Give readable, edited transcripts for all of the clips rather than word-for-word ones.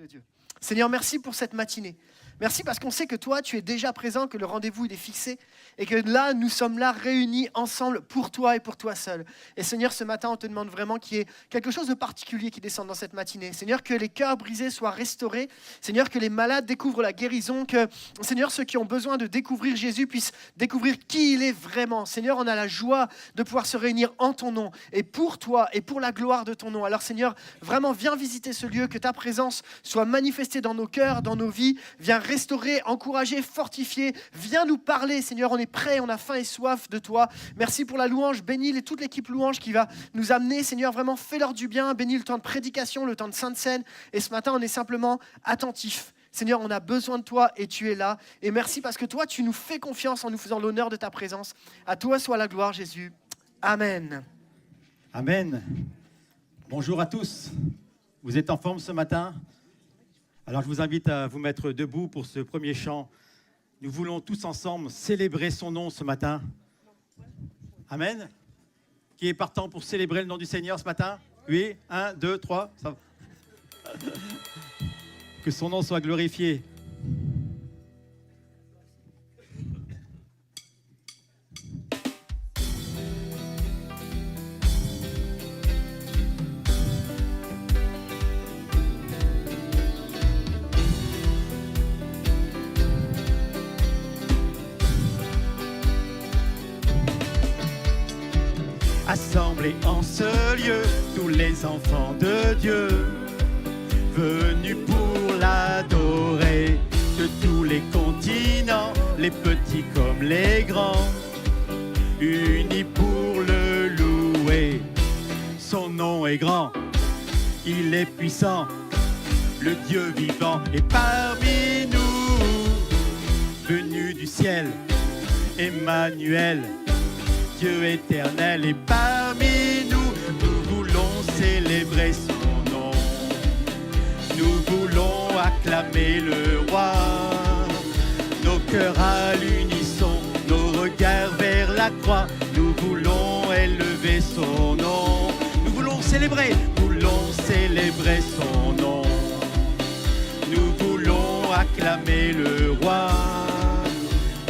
De Dieu. Seigneur, merci pour cette matinée. Merci parce qu'on sait que toi, tu es déjà présent, que le rendez-vous il est fixé et que là, nous sommes là réunis ensemble pour toi et pour toi seul. Et Seigneur, ce matin, on te demande vraiment qu'il y ait quelque chose de particulier qui descende dans cette matinée. Seigneur, que les cœurs brisés soient restaurés. Seigneur, que les malades découvrent la guérison. Que, Seigneur, ceux qui ont besoin de découvrir Jésus puissent découvrir qui il est vraiment. Seigneur, on a la joie de pouvoir se réunir en ton nom et pour toi et pour la gloire de ton nom. Alors Seigneur, vraiment, viens visiter ce lieu, que ta présence soit manifestée dans nos cœurs, dans nos vies. Viens restaurer, encourager, fortifier. Viens nous parler, Seigneur. On est prêts, on a faim et soif de toi. Merci pour la louange. Bénis toute l'équipe louange qui va nous amener, Seigneur. Vraiment, fais-leur du bien. Bénis le temps de prédication, le temps de Sainte Seine. Et ce matin, on est simplement attentifs. Seigneur, on a besoin de toi et tu es là. Et merci parce que toi, tu nous fais confiance en nous faisant l'honneur de ta présence. À toi soit la gloire, Jésus. Amen. Amen. Bonjour à tous. Vous êtes en forme ce matin ? Alors je vous invite à vous mettre debout pour ce premier chant. Nous voulons tous ensemble célébrer son nom ce matin. Amen. Qui est partant pour célébrer le nom du Seigneur ce matin ? Oui, 1, 2, 3. Ça va. Que son nom soit glorifié. Assemblés en ce lieu, tous les enfants de Dieu, venus pour l'adorer, de tous les continents, les petits comme les grands, unis pour le louer. Son nom est grand, il est puissant, le Dieu vivant est parmi nous, venu du ciel, Emmanuel. Dieu éternel est parmi nous, nous voulons célébrer son nom. Nous voulons acclamer le roi, nos cœurs à l'unisson, nos regards vers la croix. Nous voulons élever son nom. Nous voulons célébrer son nom. Nous voulons acclamer le roi,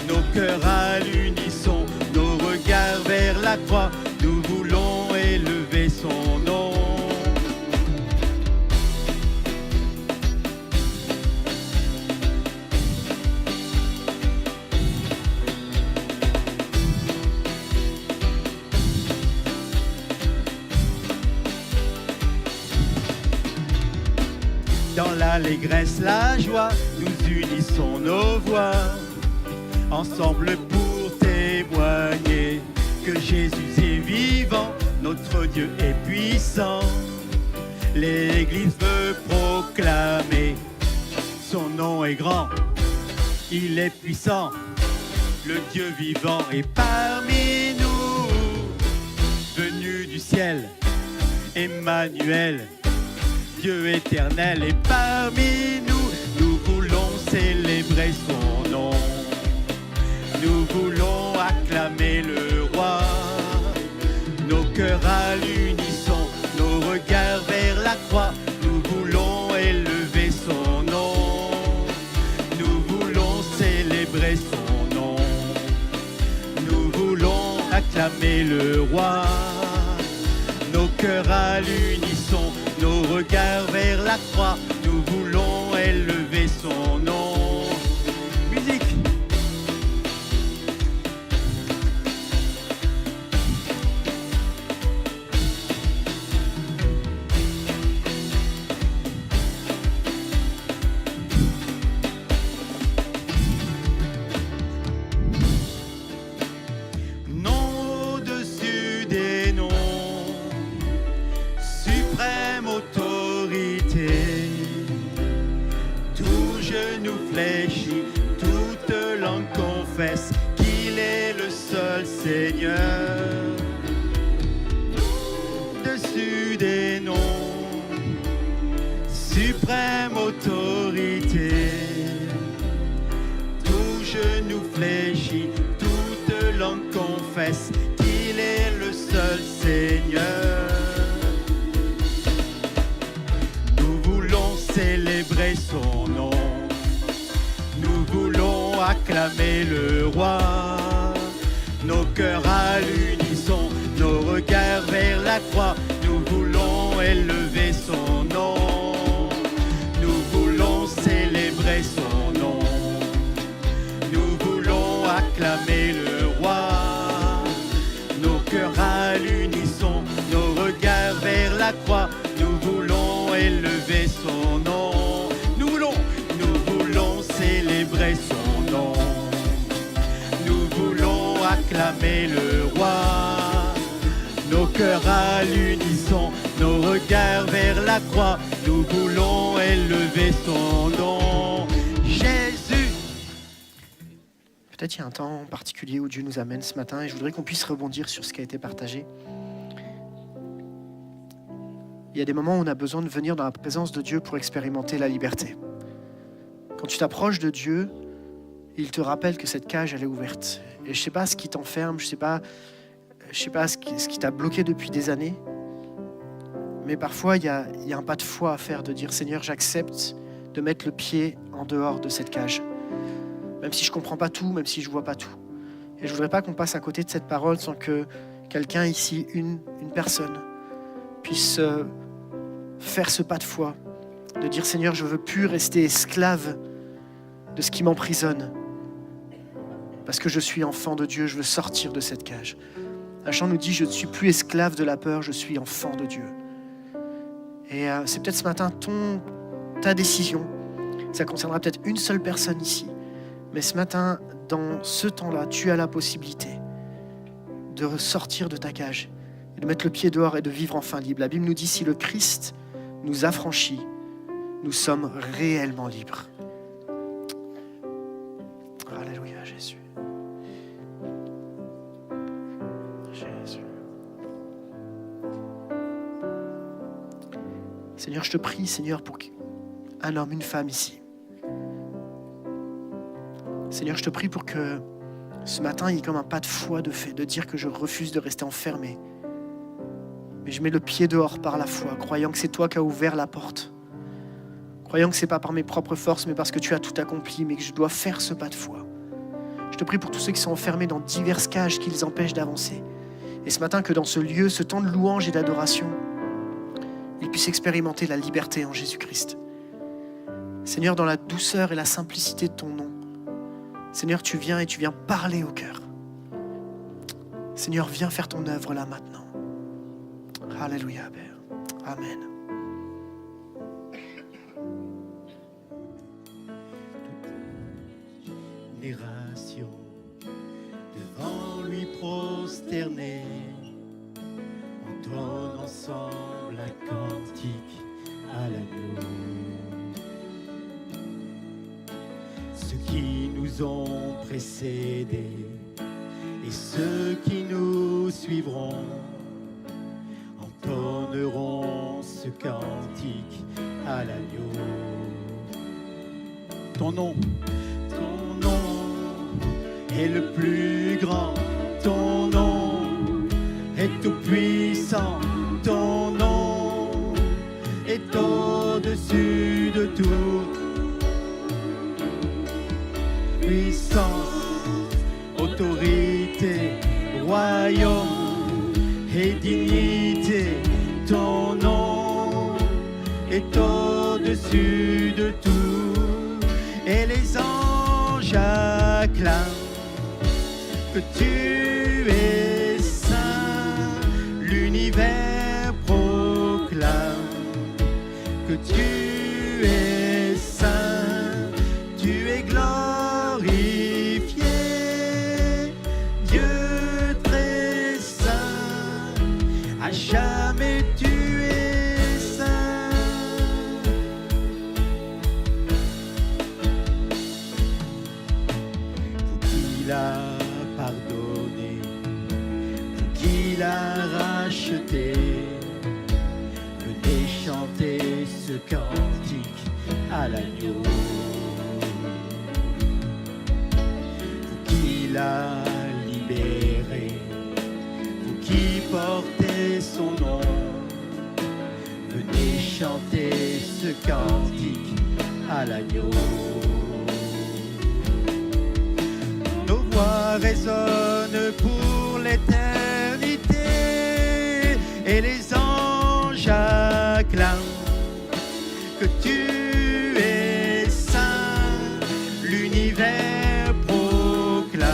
nos cœurs à l'unisson, nos regards vers la croix, nous voulons élever son nom. Dans l'allégresse, la joie, nous unissons nos voix, ensemble pour témoigner que Jésus est vivant, notre Dieu est puissant. L'Église veut proclamer, son nom est grand, il est puissant. Le Dieu vivant est parmi nous, venu du ciel, Emmanuel. Dieu éternel est parmi nous, nous voulons célébrer son nom. Nous voulons acclamer le roi, nos cœurs à l'unisson, nos regards vers la croix. Nous voulons élever son nom, nous voulons célébrer son nom. Nous voulons acclamer le roi, nos cœurs à l'unisson, nos regards vers la croix. Nous voulons élever son nom. Musique. Qu'il est le seul Seigneur, au-dessus des noms, suprême autorité. Tout genou fléchit, toute langue confesse qu'il est le seul Seigneur. Nous voulons célébrer élever son nom. Nous voulons acclamer le roi, nos cœurs à l'unisson, nos regards vers la croix. Nous voulons élever son nom, nous voulons célébrer son nom. Nous voulons acclamer le roi, nos cœurs à l'unisson, nos regards vers la croix. Nous voulons élever son nom, nous voulons célébrer son nom. Nous voulons acclamer le roi, nos cœurs à l'unisson, nos regards vers la croix. Nous voulons élever son nom. Jésus. Peut-être il y a un temps particulier où Dieu nous amène ce matin et je voudrais qu'on puisse rebondir sur ce qui a été partagé. Il y a des moments où on a besoin de venir dans la présence de Dieu pour expérimenter la liberté. Quand tu t'approches de Dieu, il te rappelle que cette cage, elle est ouverte. Et je ne sais pas ce qui t'enferme, je ne sais pas ce qui t'a bloqué depuis des années. Mais parfois, il y a un pas de foi à faire, de dire « Seigneur, j'accepte de mettre le pied en dehors de cette cage. » Même si je ne comprends pas tout, même si je ne vois pas tout. Et je ne voudrais pas qu'on passe à côté de cette parole sans que quelqu'un ici, une personne, puisse faire ce pas de foi, de dire « Seigneur, je ne veux plus rester esclave de ce qui m'emprisonne. Parce que je suis enfant de Dieu, je veux sortir de cette cage. » Un chant nous dit « Je ne suis plus esclave de la peur, je suis enfant de Dieu. » Et c'est peut-être ce matin ta décision. Ça concernera peut-être une seule personne ici. Mais ce matin, dans ce temps-là, tu as la possibilité de sortir de ta cage, de mettre le pied dehors et de vivre enfin libre. La Bible nous dit, si le Christ nous affranchit, nous sommes réellement libres. Alléluia, Jésus. Jésus. Seigneur, je te prie, Seigneur, pour un homme, une femme ici. Seigneur, je te prie pour que ce matin, il y ait comme un pas de foi de fait, de dire que je refuse de rester enfermé. Mais je mets le pied dehors par la foi, croyant que c'est toi qui as ouvert la porte. Croyant que ce n'est pas par mes propres forces, mais parce que tu as tout accompli, mais que je dois faire ce pas de foi. Je te prie pour tous ceux qui sont enfermés dans diverses cages qui les empêchent d'avancer. Et ce matin, que dans ce lieu, ce temps de louange et d'adoration, ils puissent expérimenter la liberté en Jésus-Christ. Seigneur, dans la douceur et la simplicité de ton nom, Seigneur, tu viens et tu viens parler au cœur. Seigneur, viens faire ton œuvre là maintenant. Alléluia, Père. Amen. Génération devant lui prosterner, on donne ensemble un cantique à l'agneau. Ceux qui nous ont précédés et ceux qui nous suivront entonneront ce cantique à l'agneau. Ton nom est le plus grand, ton nom est tout puissant, ton nom est au-dessus de tout. Puissance, autorité, royaume et dignité, ton nom est au-dessus de tout. Et les anges acclament que tu es saint, l'univers proclame que tu es saint, tu es glorifié, Dieu très saint, à jamais tu es saint. Pour qui l'a pardonné, pour qui l'a racheté, venez chanter ce cantique à l'agneau. Pour qui l'a libéré, pour qui portait son nom, venez chanter ce cantique à l'agneau. Nos voix résonnent pour l'éternité et les anges acclament que tu es saint, l'univers proclame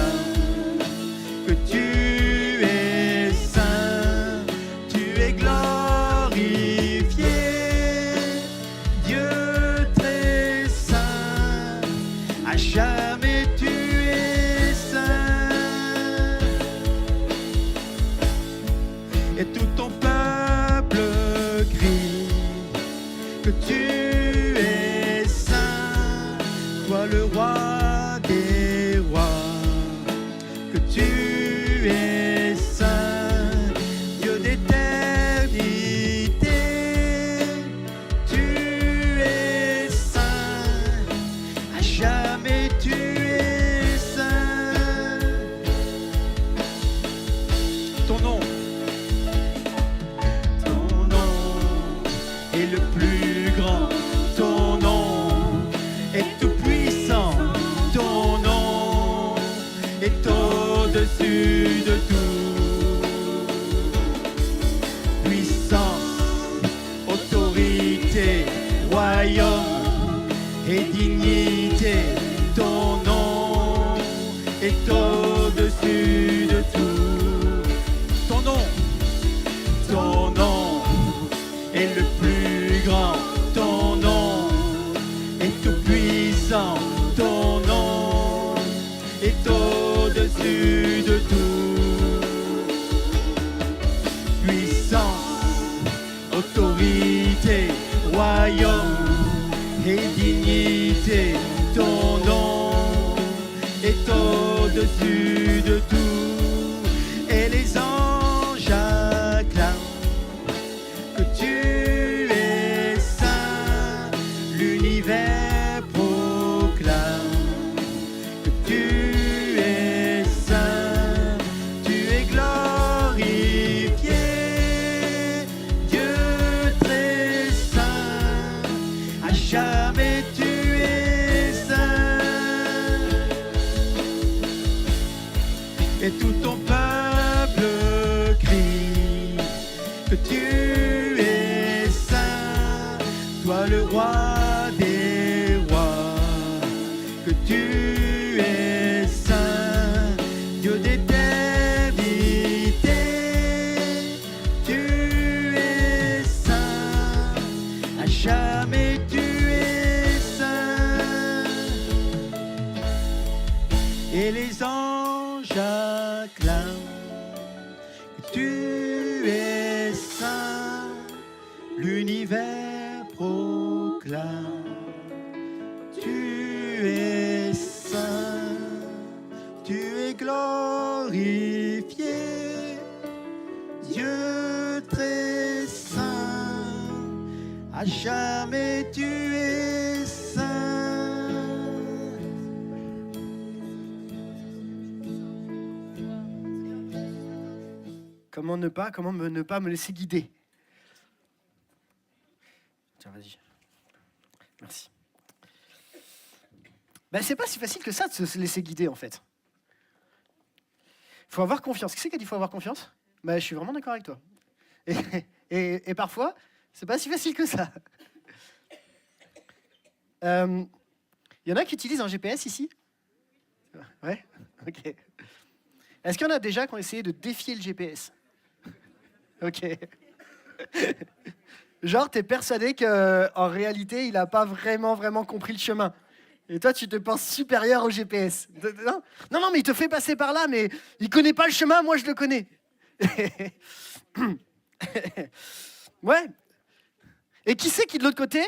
que tu es saint, tu es glorifié, Dieu très saint, à jamais tu es saint, et tout ton peuple crie que tu es saint, toi le roi des rois, que tu es saint, Dieu d'éternité, tu es saint, à jamais tu es saint. Ton nom est le plus grand, ton nom est tout puissant, ton nom est au-dessus de tout. Puissance, autorité, royaume et dignité, ton nom est au-dessus de tout. Ton nom est le plus grand, ton nom est tout puissant, ton nom est au-dessus de tout. Puissance, autorité, royaume et dignité, ton nom est au-dessus de tout. Et les anges acclament que tu es saint, l'univers proclame que tu es saint, tu es glorifié, Dieu très saint, à jamais tu es saint, et tout ton peuple crie que tu es saint, toi le roi des rois, que tu es saint, Dieu d'éternité, tu es saint, à jamais tu es saint, et les anges acclament que tu es saint, l'univers proclame, tu es saint, tu es glorifié, Dieu très saint, à jamais tu es saint. Comment ne pas me laisser guider? Tiens, vas-y. Merci. Ben, c'est pas si facile que ça de se laisser guider, en fait. Il faut avoir confiance. Qui c'est qui a dit qu'il faut avoir confiance? Ben, je suis vraiment d'accord avec toi. Et parfois, c'est pas si facile que ça. Il y en a qui utilisent un GPS ici? Ouais? Ok. Est-ce qu'il y en a déjà qui ont essayé de défier le GPS? Ok. Genre, t'es persuadé qu'en réalité, il n'a pas vraiment compris le chemin. Et toi, tu te penses supérieur au GPS. Non, mais il te fait passer par là, mais il connaît pas le chemin, moi je le connais. Ouais. Et qui c'est qui, de l'autre côté,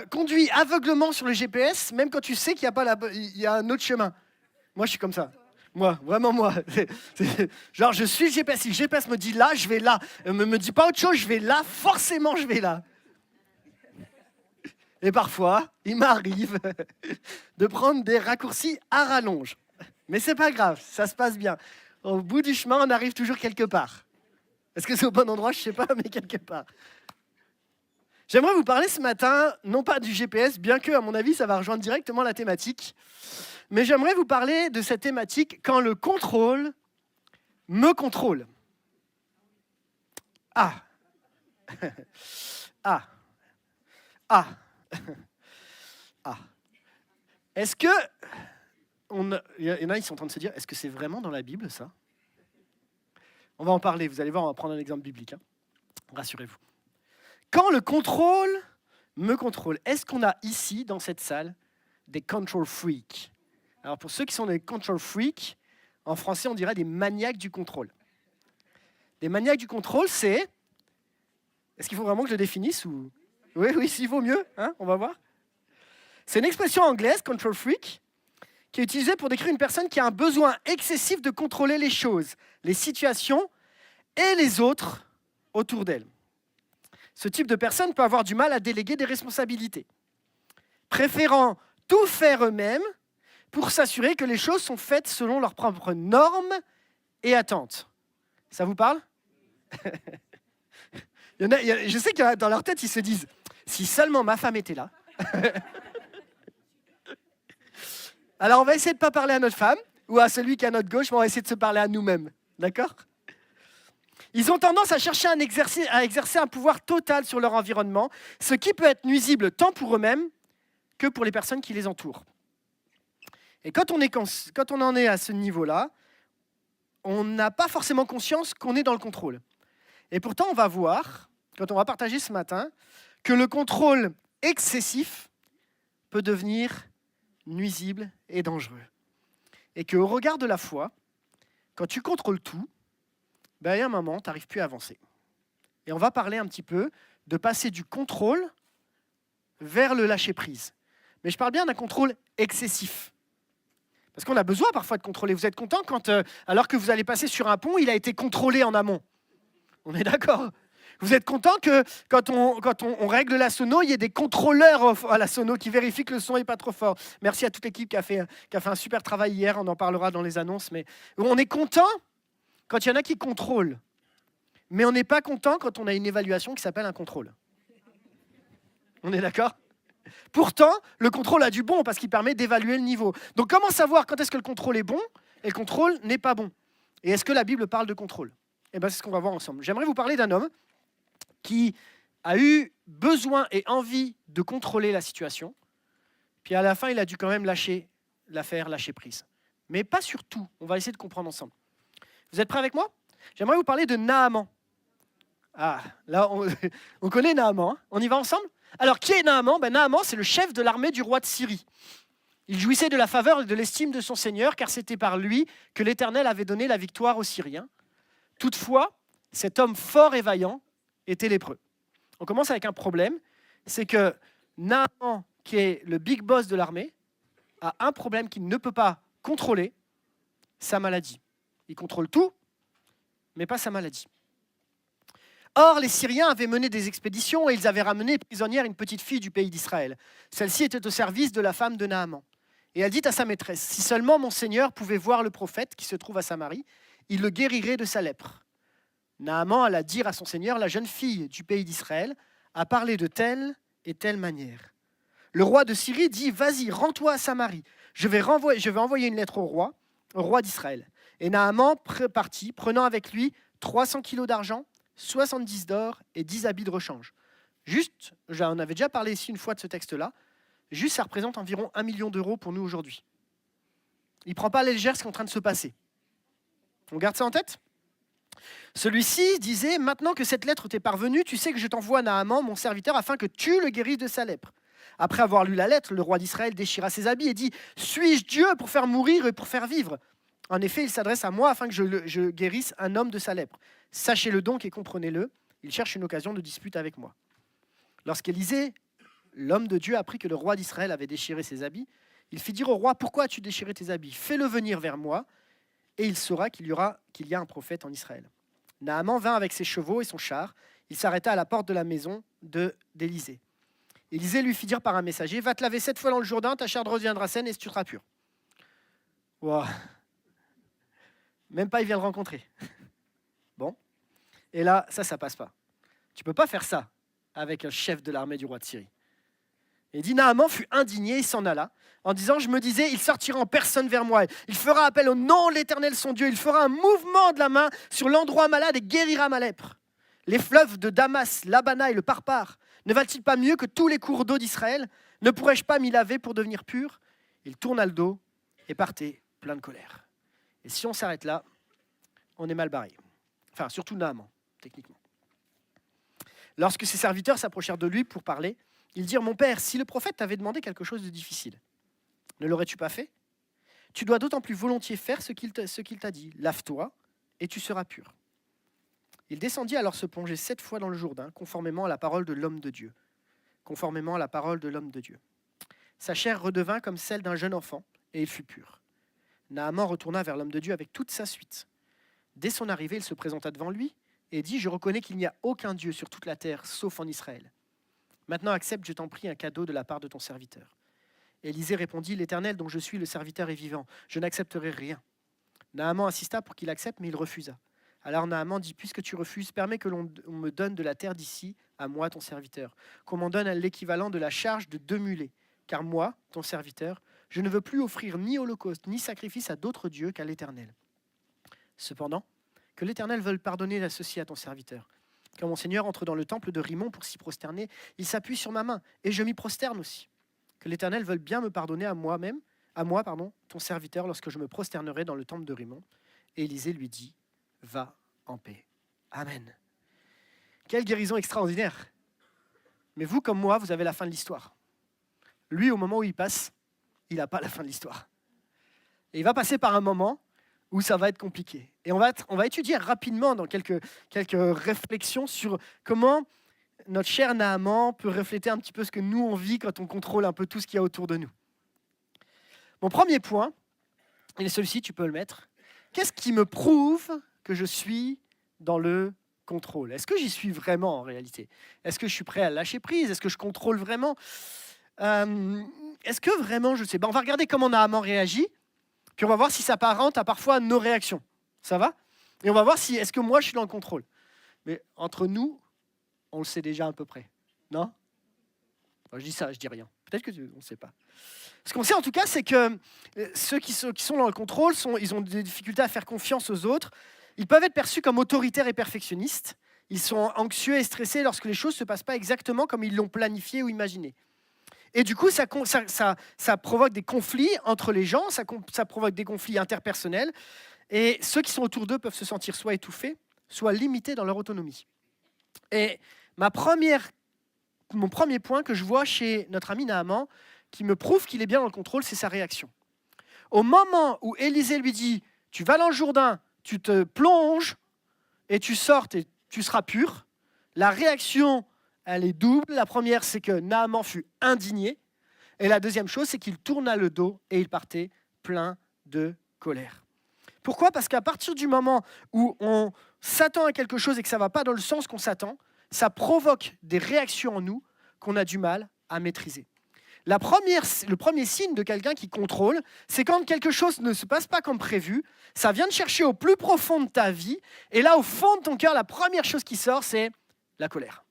conduit aveuglement sur le GPS, même quand tu sais qu'il y a un autre chemin? Moi, je suis comme ça. Moi, vraiment moi. Genre, je suis le GPS. Si le GPS me dit là, je vais là. Me dit pas autre chose, je vais là. Forcément, je vais là. Et parfois, il m'arrive de prendre des raccourcis à rallonge. Mais c'est pas grave, ça se passe bien. Au bout du chemin, on arrive toujours quelque part. Est-ce que c'est au bon endroit? Je sais pas, mais quelque part. J'aimerais vous parler ce matin, non pas du GPS, bien que, à mon avis, ça va rejoindre directement la thématique, mais j'aimerais vous parler de cette thématique quand le contrôle me contrôle. Ah. Ah. Ah. Ah. Est-ce que... Il y en a, ils sont en train de se dire, est-ce que c'est vraiment dans la Bible, ça? On va en parler, vous allez voir, on va prendre un exemple biblique. Rassurez-vous. Quand le contrôle me contrôle, est-ce qu'on a ici, dans cette salle, des control freaks? Alors pour ceux qui sont des control freaks, en français on dirait des maniaques du contrôle. Des maniaques du contrôle, c'est... Est-ce qu'il faut vraiment que je le définisse ou... Oui, s'il vaut mieux, hein, on va voir. C'est une expression anglaise, control freak, qui est utilisée pour décrire une personne qui a un besoin excessif de contrôler les choses, les situations et les autres autour d'elle. Ce type de personne peut avoir du mal à déléguer des responsabilités, préférant tout faire eux-mêmes pour s'assurer que les choses sont faites selon leurs propres normes et attentes. Ça vous parle? Je sais qu'il y en a dans leur tête, ils se disent « Si seulement ma femme était là ». Alors on va essayer de ne pas parler à notre femme ou à celui qui est à notre gauche, mais on va essayer de se parler à nous-mêmes. D'accord? Ils ont tendance à chercher à exercer un pouvoir total sur leur environnement, ce qui peut être nuisible tant pour eux-mêmes que pour les personnes qui les entourent. Et quand on en est à ce niveau-là, on n'a pas forcément conscience qu'on est dans le contrôle. Et pourtant, on va voir, quand on va partager ce matin, que le contrôle excessif peut devenir nuisible et dangereux. Et qu'au regard de la foi, quand tu contrôles tout, il y a un moment, tu n'arrives plus à avancer. Et on va parler un petit peu de passer du contrôle vers le lâcher-prise. Mais je parle bien d'un contrôle excessif. Parce qu'on a besoin parfois de contrôler. Vous êtes content quand, alors que vous allez passer sur un pont, il a été contrôlé en amont. On est d'accord? Vous êtes content que quand on règle la sono, il y ait des contrôleurs à la sono qui vérifient que le son n'est pas trop fort. Merci à toute l'équipe qui a fait un super travail hier, on en parlera dans les annonces. Mais on est content quand il y en a qui contrôlent. Mais on n'est pas content quand on a une évaluation qui s'appelle un contrôle. On est d'accord? Pourtant, le contrôle a du bon parce qu'il permet d'évaluer le niveau. Donc comment savoir quand est-ce que le contrôle est bon et le contrôle n'est pas bon? Et est-ce que la Bible parle de contrôle? Eh bien, c'est ce qu'on va voir ensemble. J'aimerais vous parler d'un homme qui a eu besoin et envie de contrôler la situation. Puis à la fin, il a dû quand même lâcher l'affaire, lâcher prise. Mais pas sur tout. On va essayer de comprendre ensemble. Vous êtes prêts avec moi? J'aimerais vous parler de Naaman. Ah, là, on connaît Naaman. Hein? On y va ensemble? Alors, qui est Naaman? Naaman, c'est le chef de l'armée du roi de Syrie. Il jouissait de la faveur et de l'estime de son Seigneur, car c'était par lui que l'Éternel avait donné la victoire aux Syriens. Toutefois, cet homme fort et vaillant était lépreux. On commence avec un problème, c'est que Naaman, qui est le big boss de l'armée, a un problème qu'il ne peut pas contrôler, sa maladie. Il contrôle tout, mais pas sa maladie. Or, les Syriens avaient mené des expéditions et ils avaient ramené prisonnière une petite fille du pays d'Israël. Celle-ci était au service de la femme de Naaman. Et elle dit à sa maîtresse, « Si seulement mon Seigneur pouvait voir le prophète qui se trouve à Samarie, il le guérirait de sa lèpre. » Naaman alla dire à son Seigneur, « La jeune fille du pays d'Israël a parlé de telle et telle manière. » Le roi de Syrie dit, « Vas-y, rends-toi à Samarie. Je vais envoyer une lettre au roi d'Israël. » Et Naaman partit, prenant avec lui 300 kilos d'argent, 70 d'or et 10 habits de rechange. Juste, on avait déjà parlé ici une fois de ce texte-là, juste ça représente environ 1 million d'euros pour nous aujourd'hui. Il ne prend pas à la légère ce qui est en train de se passer. On garde ça en tête? Celui-ci disait, « Maintenant que cette lettre t'est parvenue, tu sais que je t'envoie Naaman, mon serviteur, afin que tu le guérisses de sa lèpre. » Après avoir lu la lettre, le roi d'Israël déchira ses habits et dit, « Suis-je Dieu pour faire mourir et pour faire vivre ? En effet, il s'adresse à moi afin que je guérisse un homme de sa lèpre. Sachez-le donc et comprenez-le, il cherche une occasion de dispute avec moi. » Lorsqu'Élisée, l'homme de Dieu, apprit que le roi d'Israël avait déchiré ses habits, il fit dire au roi, « Pourquoi as-tu déchiré tes habits? Fais-le venir vers moi, et il saura qu'il y a un prophète en Israël. » Naaman vint avec ses chevaux et son char. Il s'arrêta à la porte de la maison d'Élisée. Élisée lui fit dire par un messager, « Va te laver 7 fois dans le Jourdain, ta chair reviendra saine et tu seras pur. » Wow. Même pas, il vient le rencontrer. Bon. Et là, ça passe pas. Tu peux pas faire ça avec un chef de l'armée du roi de Syrie. Il dit, Naaman fut indigné, il s'en alla, en disant, je me disais, il sortira en personne vers moi, il fera appel au nom de l'Éternel son Dieu, il fera un mouvement de la main sur l'endroit malade et guérira ma lèpre. Les fleuves de Damas, l'Abana et le Parpar, ne valent-ils pas mieux que tous les cours d'eau d'Israël? Ne pourrais-je pas m'y laver pour devenir pur? Il tourna le dos et partait plein de colère. Et si on s'arrête là, on est mal barré. Enfin, surtout Naaman, techniquement. Lorsque ses serviteurs s'approchèrent de lui pour parler, ils dirent, « Mon père, si le prophète t'avait demandé quelque chose de difficile, ne l'aurais-tu pas fait? Tu dois d'autant plus volontiers faire ce qu'il t'a dit. Lave-toi et tu seras pur. » Il descendit alors se plonger 7 fois dans le Jourdain, conformément à la parole de l'homme de Dieu. Conformément à la parole de l'homme de Dieu. Sa chair redevint comme celle d'un jeune enfant, et il fut pur. Naaman retourna vers l'homme de Dieu avec toute sa suite. Dès son arrivée, il se présenta devant lui et dit, « Je reconnais qu'il n'y a aucun Dieu sur toute la terre, sauf en Israël. Maintenant accepte, je t'en prie, un cadeau de la part de ton serviteur. » Élisée répondit, « L'Éternel dont je suis le serviteur est vivant, je n'accepterai rien. » Naaman insista pour qu'il accepte, mais il refusa. Alors Naaman dit, « Puisque tu refuses, permets que l'on me donne de la terre d'ici, à moi, ton serviteur, qu'on m'en donne l'équivalent de la charge de 2 mulets. Car moi, ton serviteur, je ne veux plus offrir ni holocauste, ni sacrifice à d'autres dieux qu'à l'Éternel. Cependant, que l'Éternel veuille pardonner ceci à ton serviteur. Quand mon Seigneur entre dans le temple de Rimmon pour s'y prosterner, il s'appuie sur ma main, et je m'y prosterne aussi. Que l'Éternel veuille bien me pardonner à moi, ton serviteur, lorsque je me prosternerai dans le temple de Rimmon. » Et Élisée lui dit, « Va en paix. » Amen. Quelle guérison extraordinaire. Mais vous, comme moi, vous avez la fin de l'histoire. Lui, au moment où il passe, il n'a pas la fin de l'histoire. Et il va passer par un moment où ça va être compliqué. Et on va étudier rapidement dans quelques réflexions sur comment notre cher Naaman peut refléter un petit peu ce que nous, on vit quand on contrôle un peu tout ce qu'il y a autour de nous. Mon premier point, et celui-ci, tu peux le mettre. Qu'est-ce qui me prouve que je suis dans le contrôle? Est-ce que j'y suis vraiment en réalité? Est-ce que je suis prêt à lâcher prise? Est-ce que je contrôle vraiment? Est-ce que vraiment je sais? On va regarder comment Naaman réagit, puis on va voir si ça apparente à parfois nos réactions. Ça va? Et on va voir si est-ce que moi je suis dans le contrôle. Mais entre nous, on le sait déjà à peu près. Non? Enfin, je dis ça, je dis rien. Peut-être que on ne sait pas. Ce qu'on sait en tout cas, c'est que ceux qui sont dans le contrôle, ils ont des difficultés à faire confiance aux autres. Ils peuvent être perçus comme autoritaires et perfectionnistes. Ils sont anxieux et stressés lorsque les choses ne se passent pas exactement comme ils l'ont planifié ou imaginé. Et du coup, ça provoque des conflits entre les gens, ça provoque des conflits interpersonnels. Et ceux qui sont autour d'eux peuvent se sentir soit étouffés, soit limités dans leur autonomie. Et mon premier point que je vois chez notre ami Naaman, qui me prouve qu'il est bien dans le contrôle, c'est sa réaction. Au moment où Élisée lui dit « Tu vas dans le Jourdain, tu te plonges et tu sors et tu seras pur », la réaction, elle est double. La première, c'est que Naaman fut indigné. Et la deuxième chose, c'est qu'il tourna le dos et il partait plein de colère. Pourquoi? Parce qu'à partir du moment où on s'attend à quelque chose et que ça ne va pas dans le sens qu'on s'attend, ça provoque des réactions en nous qu'on a du mal à maîtriser. Le premier signe de quelqu'un qui contrôle, c'est quand quelque chose ne se passe pas comme prévu, ça vient de chercher au plus profond de ta vie, et là, au fond de ton cœur, la première chose qui sort, c'est la colère.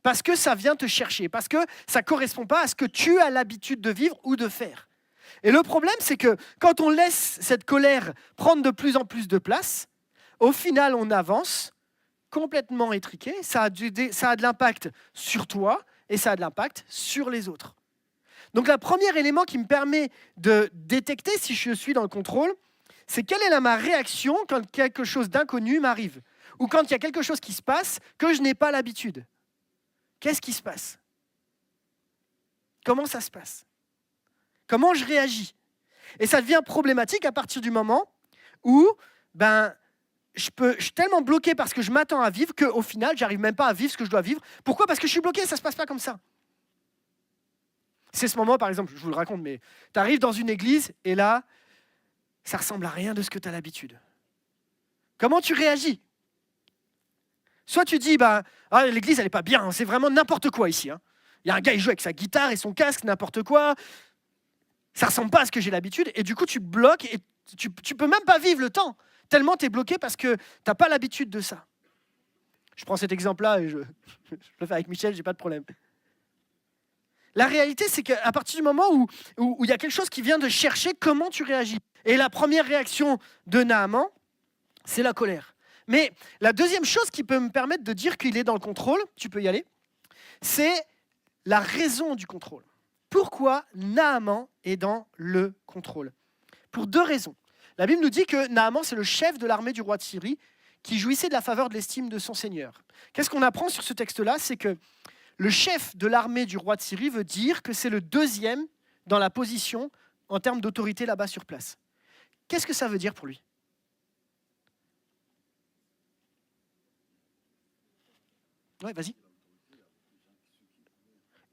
Parce que ça vient te chercher, parce que ça ne correspond pas à ce que tu as l'habitude de vivre ou de faire. Et le problème, c'est que quand on laisse cette colère prendre de plus en plus de place, au final, on avance complètement étriqué, ça a de l'impact sur toi et ça a de l'impact sur les autres. Donc, le premier élément qui me permet de détecter si je suis dans le contrôle, c'est quelle est ma réaction quand quelque chose d'inconnu m'arrive ou quand il y a quelque chose qui se passe que je n'ai pas l'habitude. Qu'est-ce qui se passe? Comment ça se passe? Comment je réagis? Et ça devient problématique à partir du moment où je suis tellement bloqué parce que je m'attends à vivre qu'au final, je n'arrive même pas à vivre ce que je dois vivre. Pourquoi? Parce que je suis bloqué, ça ne se passe pas comme ça. C'est ce moment, par exemple, je vous le raconte, mais tu arrives dans une église et là, ça ressemble à rien de ce que tu as l'habitude. Comment tu réagis? Soit tu dis, l'église, elle n'est pas bien, c'est vraiment n'importe quoi ici. Il y a un gars, il joue avec sa guitare et son casque, n'importe quoi. Ça ne ressemble pas à ce que j'ai l'habitude. Et du coup, tu bloques et tu ne peux même pas vivre le temps. Tellement tu es bloqué parce que tu n'as pas l'habitude de ça. Je prends cet exemple-là et je le fais avec Michel, j'ai pas de problème. La réalité, c'est qu'à partir du moment où il y a quelque chose qui vient de chercher, comment tu réagis? Et la première réaction de Naaman, c'est la colère. Mais la deuxième chose qui peut me permettre de dire qu'il est dans le contrôle, tu peux y aller, c'est la raison du contrôle. Pourquoi Naaman est dans le contrôle? Pour 2 raisons. La Bible nous dit que Naaman, c'est le chef de l'armée du roi de Syrie qui jouissait de la faveur de l'estime de son Seigneur. Qu'est-ce qu'on apprend sur ce texte-là? C'est que le chef de l'armée du roi de Syrie veut dire que c'est le 2e dans la position en termes d'autorité là-bas sur place. Qu'est-ce que ça veut dire pour lui? Ouais, vas-y.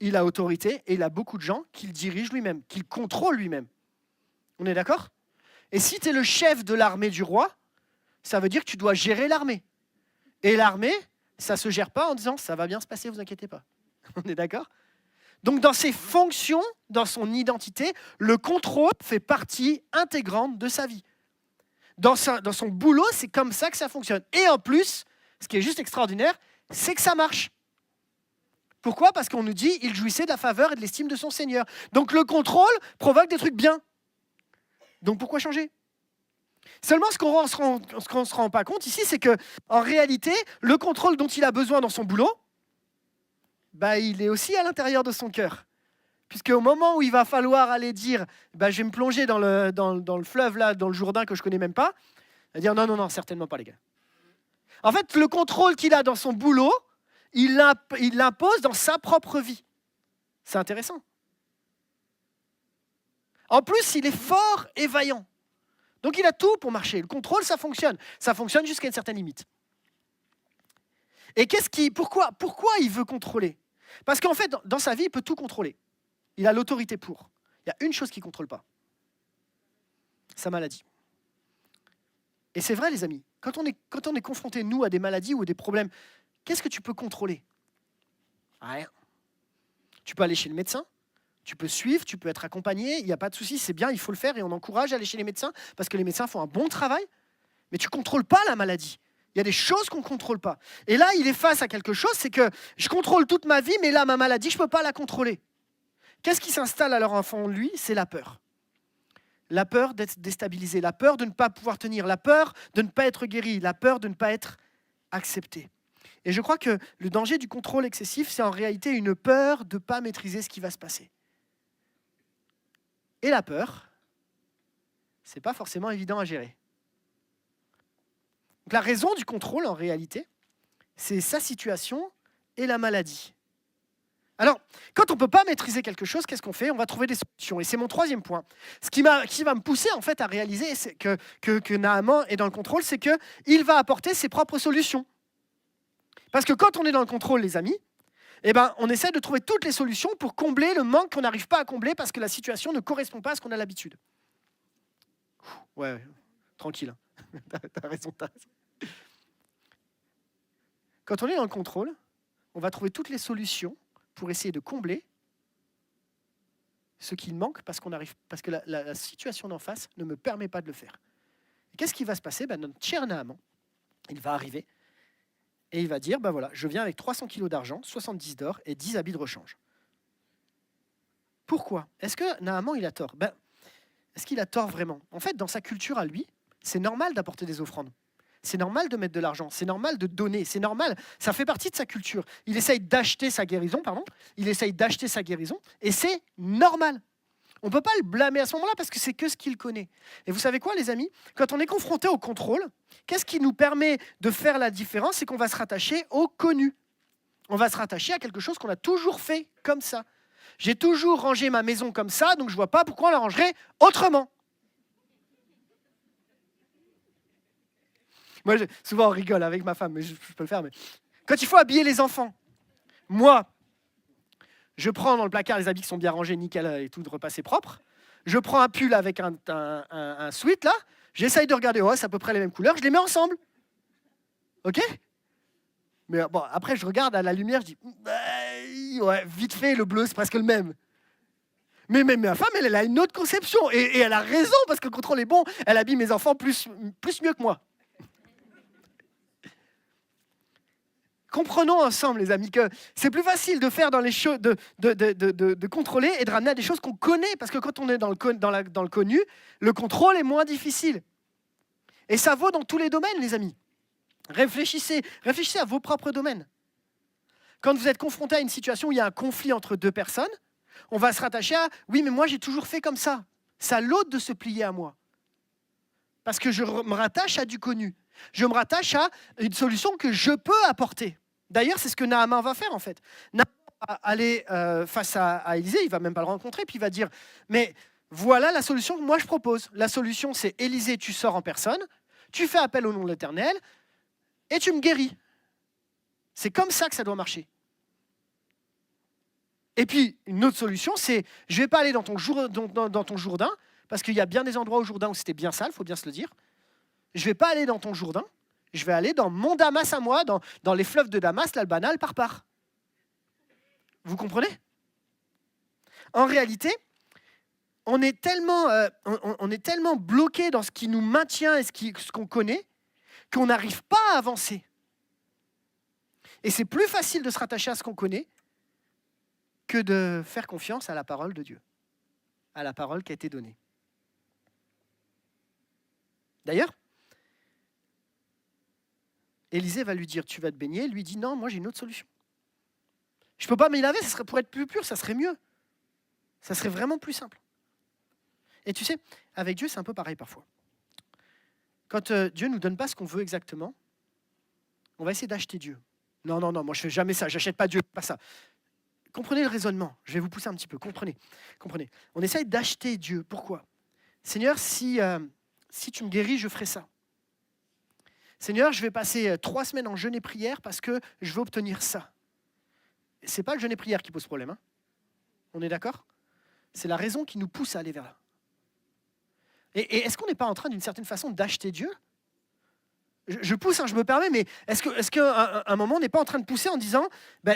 Il a autorité et il a beaucoup de gens qu'il dirige lui-même, qu'il contrôle lui-même. On est d'accord? Et si tu es le chef de l'armée du roi, ça veut dire que tu dois gérer l'armée. Et l'armée, ça ne se gère pas en disant « ça va bien se passer, vous inquiétez pas ». On est d'accord? Donc dans ses fonctions, dans son identité, le contrôle fait partie intégrante de sa vie. Dans son boulot, c'est comme ça que ça fonctionne. Et en plus, ce qui est juste extraordinaire, c'est que ça marche. Pourquoi? Parce qu'on nous dit il jouissait de la faveur et de l'estime de son Seigneur. Donc le contrôle provoque des trucs bien. Donc pourquoi changer? Seulement, ce qu'on ne se rend pas compte ici, c'est qu'en réalité, le contrôle dont il a besoin dans son boulot, il est aussi à l'intérieur de son cœur. Puisqu'au moment où il va falloir aller dire je vais me plonger dans le fleuve, là, dans le Jourdain que je ne connais même pas, il va dire non, certainement pas les gars. En fait, le contrôle qu'il a dans son boulot, il l'impose dans sa propre vie. C'est intéressant. En plus, il est fort et vaillant. Donc il a tout pour marcher. Le contrôle, ça fonctionne. Ça fonctionne jusqu'à une certaine limite. Et pourquoi il veut contrôler? Parce qu'en fait, dans sa vie, il peut tout contrôler. Il a l'autorité pour. Il y a une chose qu'il ne contrôle pas. Sa maladie. Et c'est vrai, les amis. Quand on est confronté, nous, à des maladies ou à des problèmes, qu'est-ce que tu peux contrôler? Rien. Tu peux aller chez le médecin, tu peux suivre, tu peux être accompagné, il n'y a pas de souci, c'est bien, il faut le faire et on encourage à aller chez les médecins parce que les médecins font un bon travail, mais tu ne contrôles pas la maladie. Il y a des choses qu'on ne contrôle pas. Et là, il est face à quelque chose, c'est que je contrôle toute ma vie, mais là, ma maladie, je ne peux pas la contrôler. Qu'est-ce qui s'installe alors en fond de lui? C'est la peur. La peur d'être déstabilisé, la peur de ne pas pouvoir tenir, la peur de ne pas être guéri, la peur de ne pas être accepté. Et je crois que le danger du contrôle excessif, c'est en réalité une peur de ne pas maîtriser ce qui va se passer. Et la peur, ce n'est pas forcément évident à gérer. Donc la raison du contrôle, en réalité, c'est sa situation et la maladie. Alors, quand on ne peut pas maîtriser quelque chose, qu'est-ce qu'on fait? On va trouver des solutions. Et c'est mon 3e point. Ce qui va me pousser en fait à réaliser que Naaman est dans le contrôle, c'est qu'il va apporter ses propres solutions. Parce que quand on est dans le contrôle, les amis, on essaie de trouver toutes les solutions pour combler le manque qu'on n'arrive pas à combler parce que la situation ne correspond pas à ce qu'on a l'habitude. Ouais, tranquille. T'as raison. Quand on est dans le contrôle, on va trouver toutes les solutions pour essayer de combler ce qu'il manque parce que la situation d'en face ne me permet pas de le faire. Et qu'est-ce qui va se passer? Notre cher Naaman, il va arriver et il va dire, voilà, je viens avec 300 kilos d'argent, 70 d'or et 10 habits de rechange. Pourquoi? Est-ce que Naaman, il a tort? Est-ce qu'il a tort vraiment? En fait, dans sa culture à lui, c'est normal d'apporter des offrandes. C'est normal de mettre de l'argent, c'est normal de donner, c'est normal, ça fait partie de sa culture. Il essaye d'acheter sa guérison, et c'est normal. On ne peut pas le blâmer à ce moment-là parce que c'est que ce qu'il connaît. Et vous savez quoi, les amis? Quand on est confronté au contrôle, qu'est-ce qui nous permet de faire la différence? C'est qu'on va se rattacher au connu. On va se rattacher à quelque chose qu'on a toujours fait comme ça. J'ai toujours rangé ma maison comme ça, donc je ne vois pas pourquoi on la rangerait autrement. Moi, souvent, on rigole avec ma femme, mais je peux le faire. Mais quand il faut habiller les enfants, moi, je prends dans le placard les habits qui sont bien rangés, nickel et tout, de repasser propre. Je prends un pull avec un sweat, là. J'essaye de regarder, c'est à peu près les mêmes couleurs. Je les mets ensemble. OK? Mais bon, après, je regarde à la lumière, je dis, ouais, vite fait, le bleu, c'est presque le même. Mais ma femme, elle a une autre conception. Et elle a raison, parce que le contrôle est bon. Elle habille mes enfants plus mieux que moi. Comprenons ensemble, les amis, que c'est plus facile de faire dans les choses, de contrôler et de ramener à des choses qu'on connaît. Parce que quand on est dans le connu, le contrôle est moins difficile. Et ça vaut dans tous les domaines, les amis. Réfléchissez à vos propres domaines. Quand vous êtes confronté à une situation où il y a un conflit entre deux personnes, on va se rattacher à « oui, mais moi j'ai toujours fait comme ça ». C'est à l'autre de se plier à moi. Parce que je me rattache à du connu. Je me rattache à une solution que je peux apporter. D'ailleurs, c'est ce que Naaman va faire en fait. Naaman va aller face à Élisée, il ne va même pas le rencontrer, puis il va dire « mais voilà la solution que moi je propose. La solution c'est Élisée, tu sors en personne, tu fais appel au nom de l'Éternel et tu me guéris. » C'est comme ça que ça doit marcher. Et puis, une autre solution, c'est je ne vais pas aller dans ton Jourdain, parce qu'il y a bien des endroits au Jourdain où c'était bien sale, il faut bien se le dire. Je ne vais pas aller dans ton Jourdain, je vais aller dans mon Damas à moi, dans les fleuves de Damas, l'Albana, le Parpar. Vous comprenez? En réalité, on est tellement bloqué dans ce qui nous maintient et ce qu'on connaît, qu'on n'arrive pas à avancer. Et c'est plus facile de se rattacher à ce qu'on connaît que de faire confiance à la parole de Dieu, à la parole qui a été donnée. D'ailleurs, Élisée va lui dire « tu vas te baigner », lui dit « non, moi j'ai une autre solution. Je ne peux pas m'y laver, ça serait pour être plus pur, ça serait mieux. Ça serait vraiment plus simple. » Et tu sais, avec Dieu, c'est un peu pareil parfois. Quand Dieu ne nous donne pas ce qu'on veut exactement, on va essayer d'acheter Dieu. Non, moi je ne fais jamais ça, j'achète pas Dieu, pas ça. Comprenez le raisonnement, je vais vous pousser un petit peu, comprenez. On essaye d'acheter Dieu, pourquoi? Seigneur, si tu me guéris, je ferai ça. Seigneur, je vais passer 3 semaines en jeûne et prière parce que je veux obtenir ça. Ce n'est pas le jeûne et prière qui pose problème. Hein? On est d'accord? C'est la raison qui nous pousse à aller vers là. Et est-ce qu'on n'est pas en train, d'une certaine façon, d'acheter Dieu? Je pousse, hein, je me permets, mais est-ce qu'à un moment, on n'est pas en train de pousser en disant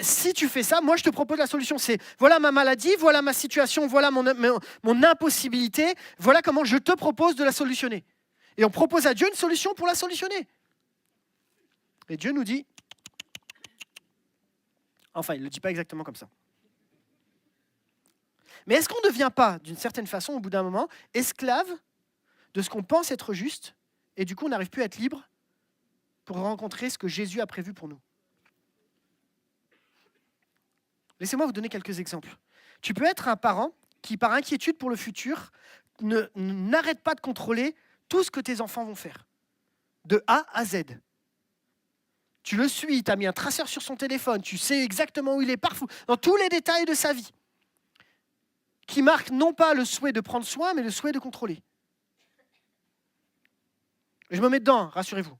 si tu fais ça, moi, je te propose la solution. C'est voilà ma maladie, voilà ma situation, voilà mon impossibilité, voilà comment je te propose de la solutionner. Et on propose à Dieu une solution pour la solutionner. Et Dieu nous dit, enfin, il ne le dit pas exactement comme ça. Mais est-ce qu'on ne devient pas, d'une certaine façon, au bout d'un moment, esclave de ce qu'on pense être juste, et du coup, on n'arrive plus à être libre pour rencontrer ce que Jésus a prévu pour nous? Laissez-moi vous donner quelques exemples. Tu peux être un parent qui, par inquiétude pour le futur, n'arrête pas de contrôler tout ce que tes enfants vont faire, de A à Z. Tu le suis, tu as mis un traceur sur son téléphone, tu sais exactement où il est, parfois, dans tous les détails de sa vie, qui marque non pas le souhait de prendre soin, mais le souhait de contrôler. Je me mets dedans, rassurez-vous.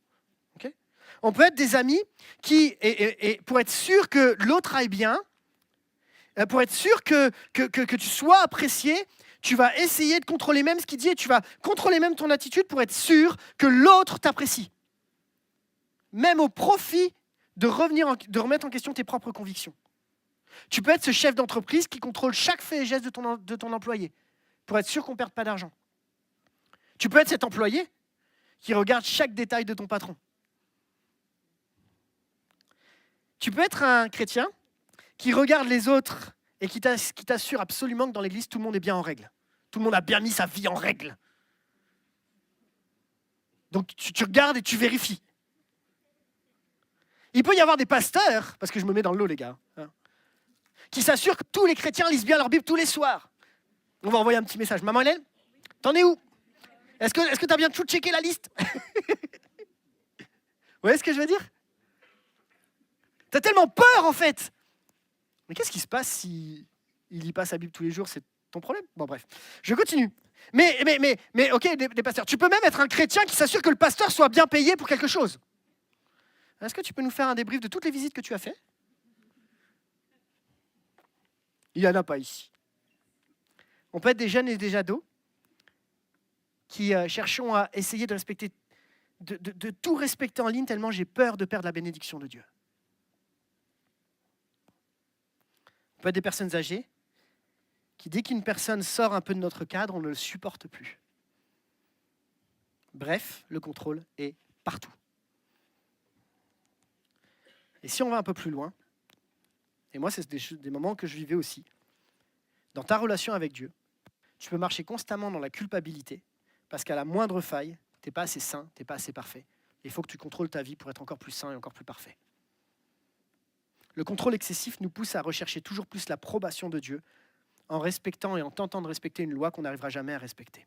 Okay? On peut être des amis qui, et pour être sûr que l'autre aille bien, pour être sûr que tu sois apprécié, tu vas essayer de contrôler même ce qu'il dit et tu vas contrôler même ton attitude pour être sûr que l'autre t'apprécie. Même au profit de remettre en question tes propres convictions. Tu peux être ce chef d'entreprise qui contrôle chaque fait et geste de ton employé pour être sûr qu'on ne perde pas d'argent. Tu peux être cet employé qui regarde chaque détail de ton patron. Tu peux être un chrétien qui regarde les autres et qui t'assure absolument que dans l'église, tout le monde est bien en règle. Tout le monde a bien mis sa vie en règle. Donc tu regardes et tu vérifies. Il peut y avoir des pasteurs, parce que je me mets dans le lot les gars, hein, qui s'assurent que tous les chrétiens lisent bien leur Bible tous les soirs. On va envoyer un petit message. Maman Hélène, t'en es où? Est-ce que tu as bien tout checké la liste? Vous voyez ce que je veux dire? Tu as tellement peur en fait. Mais qu'est-ce qui se passe si il lit pas sa Bible tous les jours? C'est ton problème. Bon bref, je continue. Mais ok, des pasteurs. Tu peux même être un chrétien qui s'assure que le pasteur soit bien payé pour quelque chose. Est-ce que tu peux nous faire un débrief de toutes les visites que tu as faites? Il n'y en a pas ici. On peut être des jeunes et des ados qui cherchons à essayer de respecter, de tout respecter en ligne tellement j'ai peur de perdre la bénédiction de Dieu. On peut être des personnes âgées qui, dès qu'une personne sort un peu de notre cadre, on ne le supporte plus. Bref, le contrôle est partout. Et si on va un peu plus loin, et moi, c'est des moments que je vivais aussi, dans ta relation avec Dieu, tu peux marcher constamment dans la culpabilité, parce qu'à la moindre faille, tu n'es pas assez saint, tu n'es pas assez parfait. Il faut que tu contrôles ta vie pour être encore plus saint et encore plus parfait. Le contrôle excessif nous pousse à rechercher toujours plus l'approbation de Dieu, en respectant et en tentant de respecter une loi qu'on n'arrivera jamais à respecter.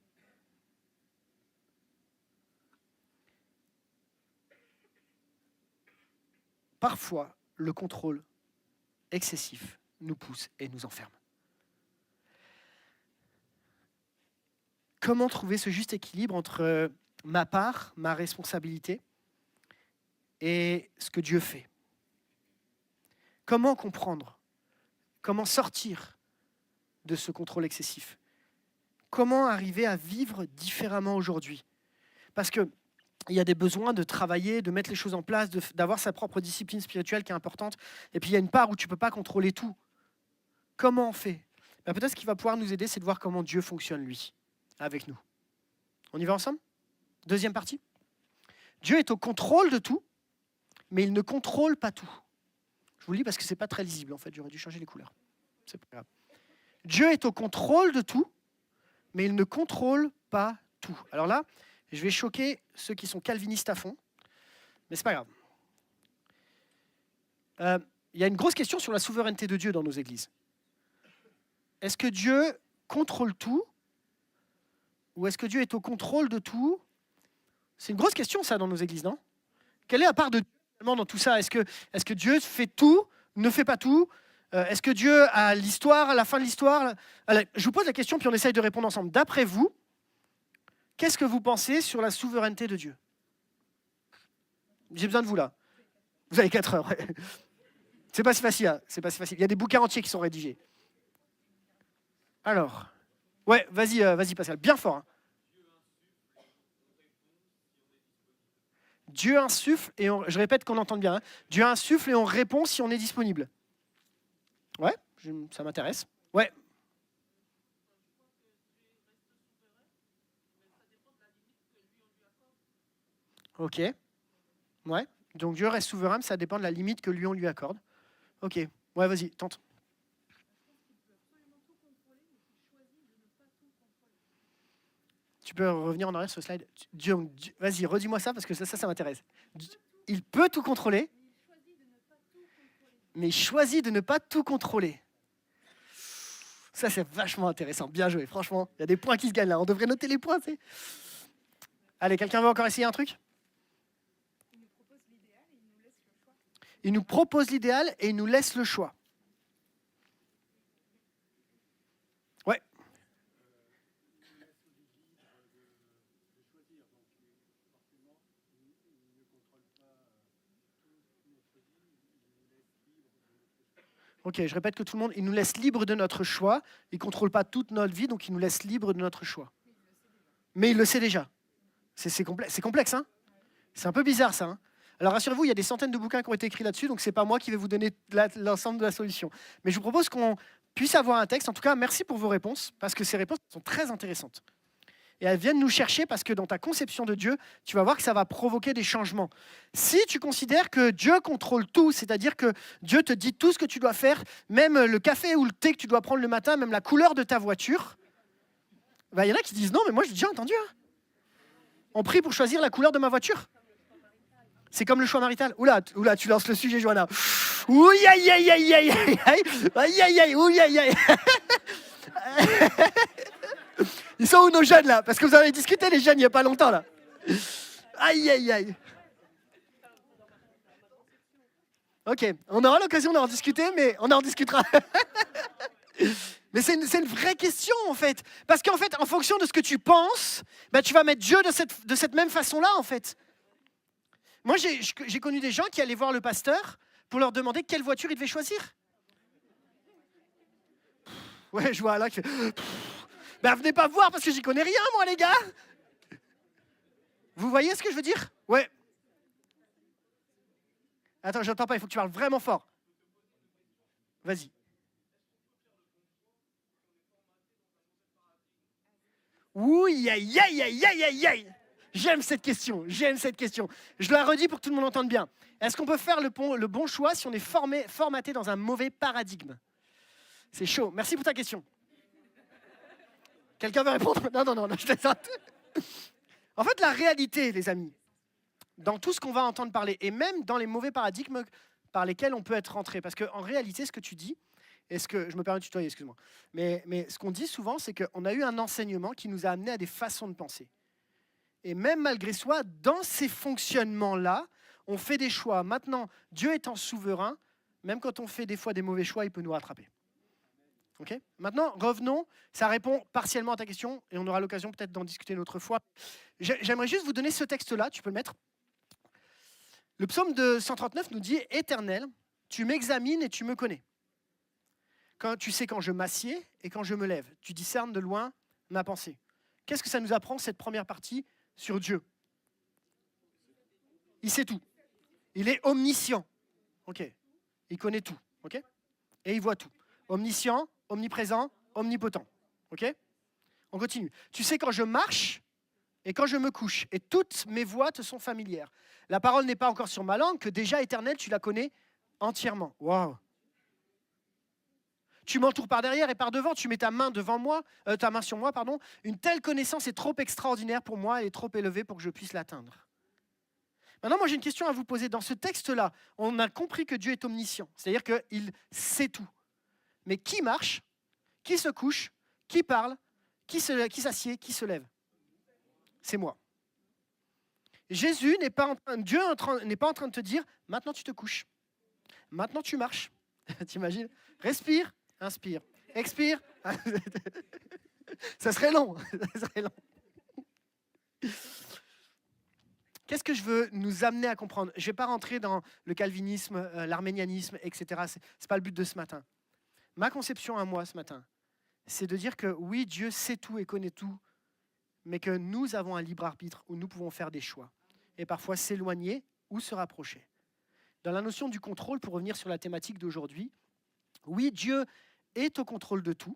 Parfois, le contrôle excessif nous pousse et nous enferme. Comment trouver ce juste équilibre entre ma part, ma responsabilité et ce que Dieu fait? Comment comprendre? Comment sortir de ce contrôle excessif? Comment arriver à vivre différemment aujourd'hui? Parce qu'il y a des besoins de travailler, de mettre les choses en place, d'avoir sa propre discipline spirituelle qui est importante. Et puis il y a une part où tu ne peux pas contrôler tout. Comment on fait? Peut-être ce qui va pouvoir nous aider, c'est de voir comment Dieu fonctionne, lui, avec nous. On y va ensemble? Deuxième partie. Dieu est au contrôle de tout, mais il ne contrôle pas tout. Je vous le dis parce que ce n'est pas très lisible, en fait. J'aurais dû changer les couleurs. C'est pas grave. Dieu est au contrôle de tout, mais il ne contrôle pas tout. Alors là, je vais choquer ceux qui sont calvinistes à fond, mais ce n'est pas grave. Il y a une grosse question sur la souveraineté de Dieu dans nos églises. Est-ce que Dieu contrôle tout? Ou est-ce que Dieu est au contrôle de tout? C'est une grosse question, ça, dans nos églises, non? Quelle est la part de Dieu dans tout ça? Est-ce que Dieu fait tout, ne fait pas tout? Est-ce que Dieu a l'histoire, à la fin de l'histoire? Alors, je vous pose la question, puis on essaye de répondre ensemble. D'après vous, qu'est-ce que vous pensez sur la souveraineté de Dieu? J'ai besoin de vous, là. Vous avez 4 heures. C'est pas si facile, hein. C'est pas si facile. Il y a des bouquins entiers qui sont rédigés. Alors, ouais, vas-y Pascal, bien fort. Hein. Dieu insuffle, et je répète qu'on entende bien, hein. Dieu insuffle et on répond si on est disponible. Ouais, ça m'intéresse. Ouais. Ok. Ouais. Donc Dieu reste souverain, mais ça dépend de la limite que lui on lui accorde. Ok. Ouais, vas-y, tente. Tu peux revenir en arrière sur le slide. Dieu, vas-y, redis-moi ça parce que ça m'intéresse. Il peut tout contrôler, mais il choisit de ne pas tout contrôler. Ça, c'est vachement intéressant. Bien joué, franchement. Il y a des points qui se gagnent là. On devrait noter les points, tu sais. Allez, quelqu'un veut encore essayer un truc? Il nous propose l'idéal et il nous laisse le choix. Ouais. Ok, je répète que tout le monde, il nous laisse libre de notre choix. Il ne contrôle pas toute notre vie, donc il nous laisse libre de notre choix. Mais il le sait déjà. C'est complexe, hein? C'est un peu bizarre, ça. Hein? Alors rassurez-vous, il y a des centaines de bouquins qui ont été écrits là-dessus, donc ce n'est pas moi qui vais vous donner l'ensemble de la solution. Mais je vous propose qu'on puisse avoir un texte. En tout cas, merci pour vos réponses, parce que ces réponses sont très intéressantes. Et elles viennent nous chercher parce que dans ta conception de Dieu, tu vas voir que ça va provoquer des changements. Si tu considères que Dieu contrôle tout, c'est-à-dire que Dieu te dit tout ce que tu dois faire, même le café ou le thé que tu dois prendre le matin, même la couleur de ta voiture, il y en a qui disent non, mais moi j'ai déjà entendu. Hein. On prie pour choisir la couleur de ma voiture. C'est comme le choix marital. Oula, tu lances le sujet, Johanna. Ouïe, aïe, aïe, aïe, aïe, aïe, aïe, aïe, aïe, ouïe, aïe, aïe. Ils sont où nos jeunes là? Parce que vous avez discuté les jeunes il n'y a pas longtemps là. Aïe, aïe, aïe. Ok, on aura l'occasion d'en discuter, mais on en discutera. Mais c'est une vraie question en fait. Parce qu'en fait, en fonction de ce que tu penses, tu vas mettre Dieu de cette même façon-là en fait. Moi, j'ai connu des gens qui allaient voir le pasteur pour leur demander quelle voiture ils devaient choisir. Ouais, je vois là qui fait... venez pas voir parce que j'y connais rien, moi, les gars. Vous voyez ce que je veux dire? Ouais. Attends, j'entends pas, il faut que tu parles vraiment fort. Vas-y. Ouh, aïe, aïe, aïe, aïe, aïe, aïe. J'aime cette question, j'aime cette question. Je la redis pour que tout le monde entende bien. Est-ce qu'on peut faire le bon choix si on est formaté dans un mauvais paradigme? C'est chaud. Merci pour ta question. Quelqu'un veut répondre? Non, je plaisante. En fait, la réalité, les amis, dans tout ce qu'on va entendre parler, et même dans les mauvais paradigmes par lesquels on peut être rentré, parce qu'en réalité, ce que tu dis, je me permets de tutoyer, excuse-moi, mais ce qu'on dit souvent, c'est qu'on a eu un enseignement qui nous a amené à des façons de penser. Et même malgré soi, dans ces fonctionnements-là, on fait des choix. Maintenant, Dieu étant souverain, même quand on fait des fois des mauvais choix, il peut nous rattraper. Okay? Maintenant, revenons, ça répond partiellement à ta question, et on aura l'occasion peut-être d'en discuter une autre fois. J'aimerais juste vous donner ce texte-là, tu peux le mettre. Le psaume de 139 nous dit « Éternel, tu m'examines et tu me connais. Tu sais quand je m'assieds et quand je me lève. Tu discernes de loin ma pensée. » Qu'est-ce que ça nous apprend, cette première partie, sur Dieu? Il sait tout. Il est omniscient. Ok. Il connaît tout. Ok. Et il voit tout. Omniscient, omniprésent, omnipotent. Ok. On continue. Tu sais quand je marche et quand je me couche, et toutes mes voies te sont familières. La parole n'est pas encore sur ma langue, que déjà, Éternel, tu la connais entièrement. Waouh. Tu m'entoures par derrière et par devant, tu mets ta main sur moi, pardon. Une telle connaissance est trop extraordinaire pour moi et trop élevée pour que je puisse l'atteindre. Maintenant, moi j'ai une question à vous poser. Dans ce texte-là, on a compris que Dieu est omniscient, c'est-à-dire qu'il sait tout. Mais qui marche, qui se couche, qui parle, qui s'assied, qui se lève? C'est moi. Dieu n'est pas en train de te dire, maintenant tu te couches, maintenant tu marches. T'imagines? Respire. Inspire, expire. Ça serait long. Qu'est-ce que je veux nous amener à comprendre? Je ne vais pas rentrer dans le calvinisme, l'arménianisme, etc. Ce n'est pas le but de ce matin. Ma conception à moi ce matin, c'est de dire que oui, Dieu sait tout et connaît tout, mais que nous avons un libre arbitre où nous pouvons faire des choix et parfois s'éloigner ou se rapprocher. Dans la notion du contrôle, pour revenir sur la thématique d'aujourd'hui, oui, Dieu est au contrôle de tout,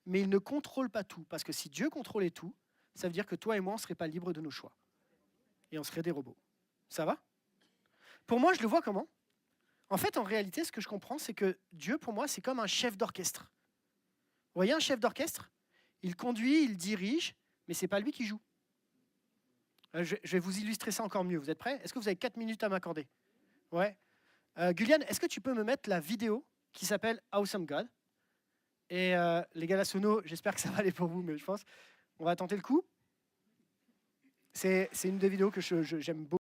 mais il ne contrôle pas tout. Parce que si Dieu contrôlait tout, ça veut dire que toi et moi, on ne serait pas libres de nos choix. Et on serait des robots. Ça va? Pour moi, je le vois comment? En fait, en réalité, ce que je comprends, c'est que Dieu, pour moi, c'est comme un chef d'orchestre. Vous voyez un chef d'orchestre? Il conduit, il dirige, mais ce n'est pas lui qui joue. Je vais vous illustrer ça encore mieux. Vous êtes prêts? Est-ce que vous avez 4 minutes à m'accorder? Ouais. Gulliane, est-ce que tu peux me mettre la vidéo qui s'appelle Awesome God? Et les gars de la sono, j'espère que ça va aller pour vous, mais je pense on va tenter le coup. C'est une des vidéos que j'aime beaucoup.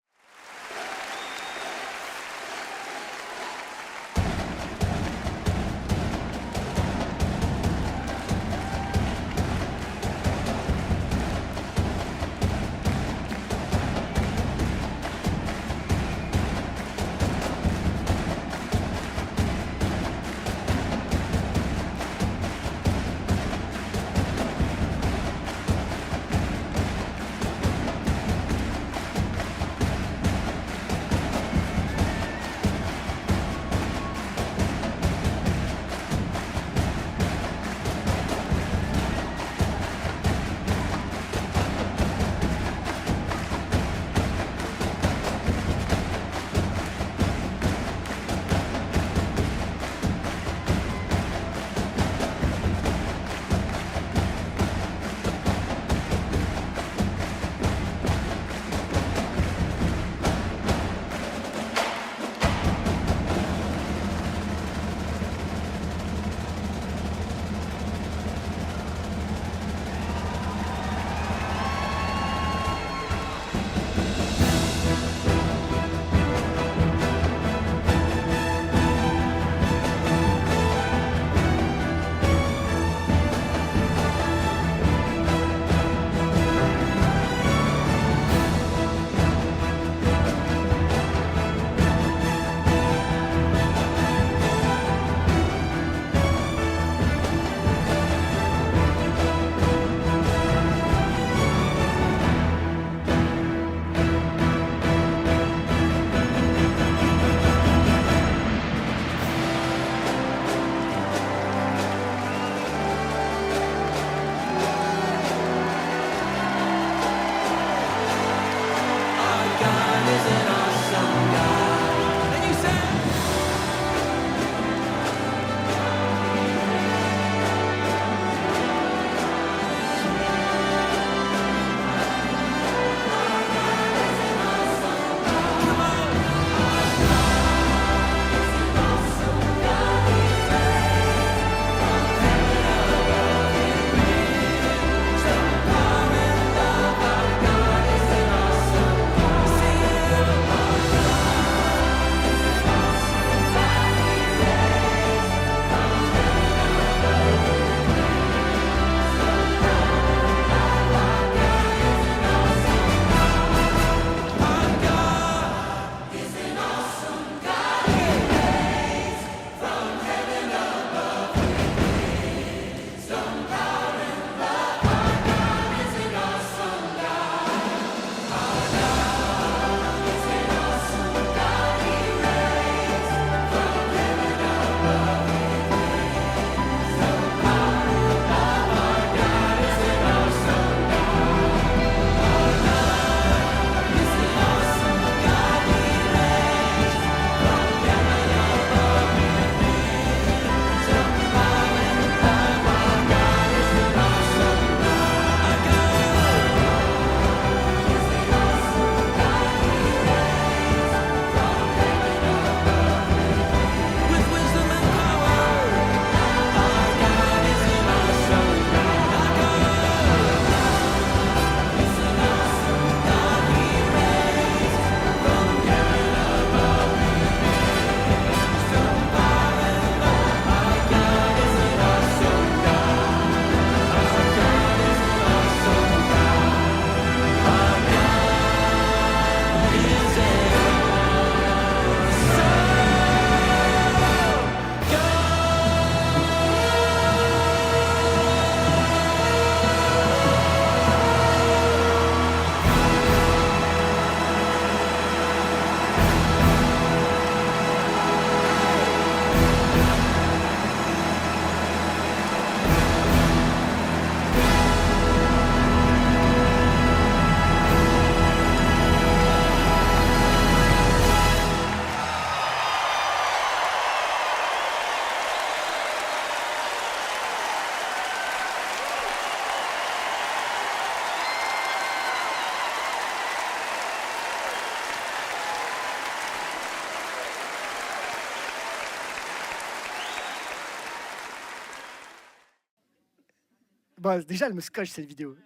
Bon, déjà, elle me scotche cette vidéo.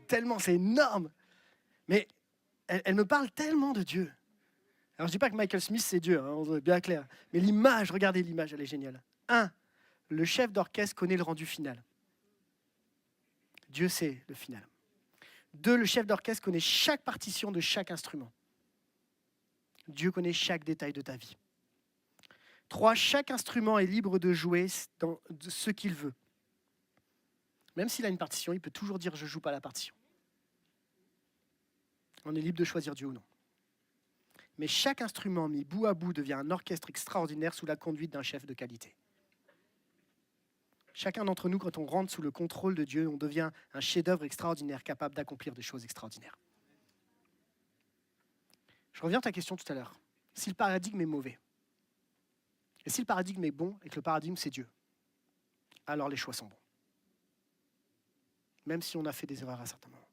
Tellement, c'est énorme. Mais elle me parle tellement de Dieu. Alors, je ne dis pas que Michael Smith, c'est Dieu, hein, on doit être bien clair. Mais l'image, regardez l'image, elle est géniale. 1, le chef d'orchestre connaît le rendu final. Dieu sait le final. 2, le chef d'orchestre connaît chaque partition de chaque instrument. Dieu connaît chaque détail de ta vie. 3, chaque instrument est libre de jouer dans ce qu'il veut. Même s'il a une partition, il peut toujours dire « je ne joue pas la partition ». On est libre de choisir Dieu ou non. Mais chaque instrument mis bout à bout devient un orchestre extraordinaire sous la conduite d'un chef de qualité. Chacun d'entre nous, quand on rentre sous le contrôle de Dieu, on devient un chef-d'œuvre extraordinaire, capable d'accomplir des choses extraordinaires. Je reviens à ta question tout à l'heure. Si le paradigme est mauvais, et si le paradigme est bon et que le paradigme c'est Dieu, alors les choix sont bons. Même si on a fait des erreurs à certains moments.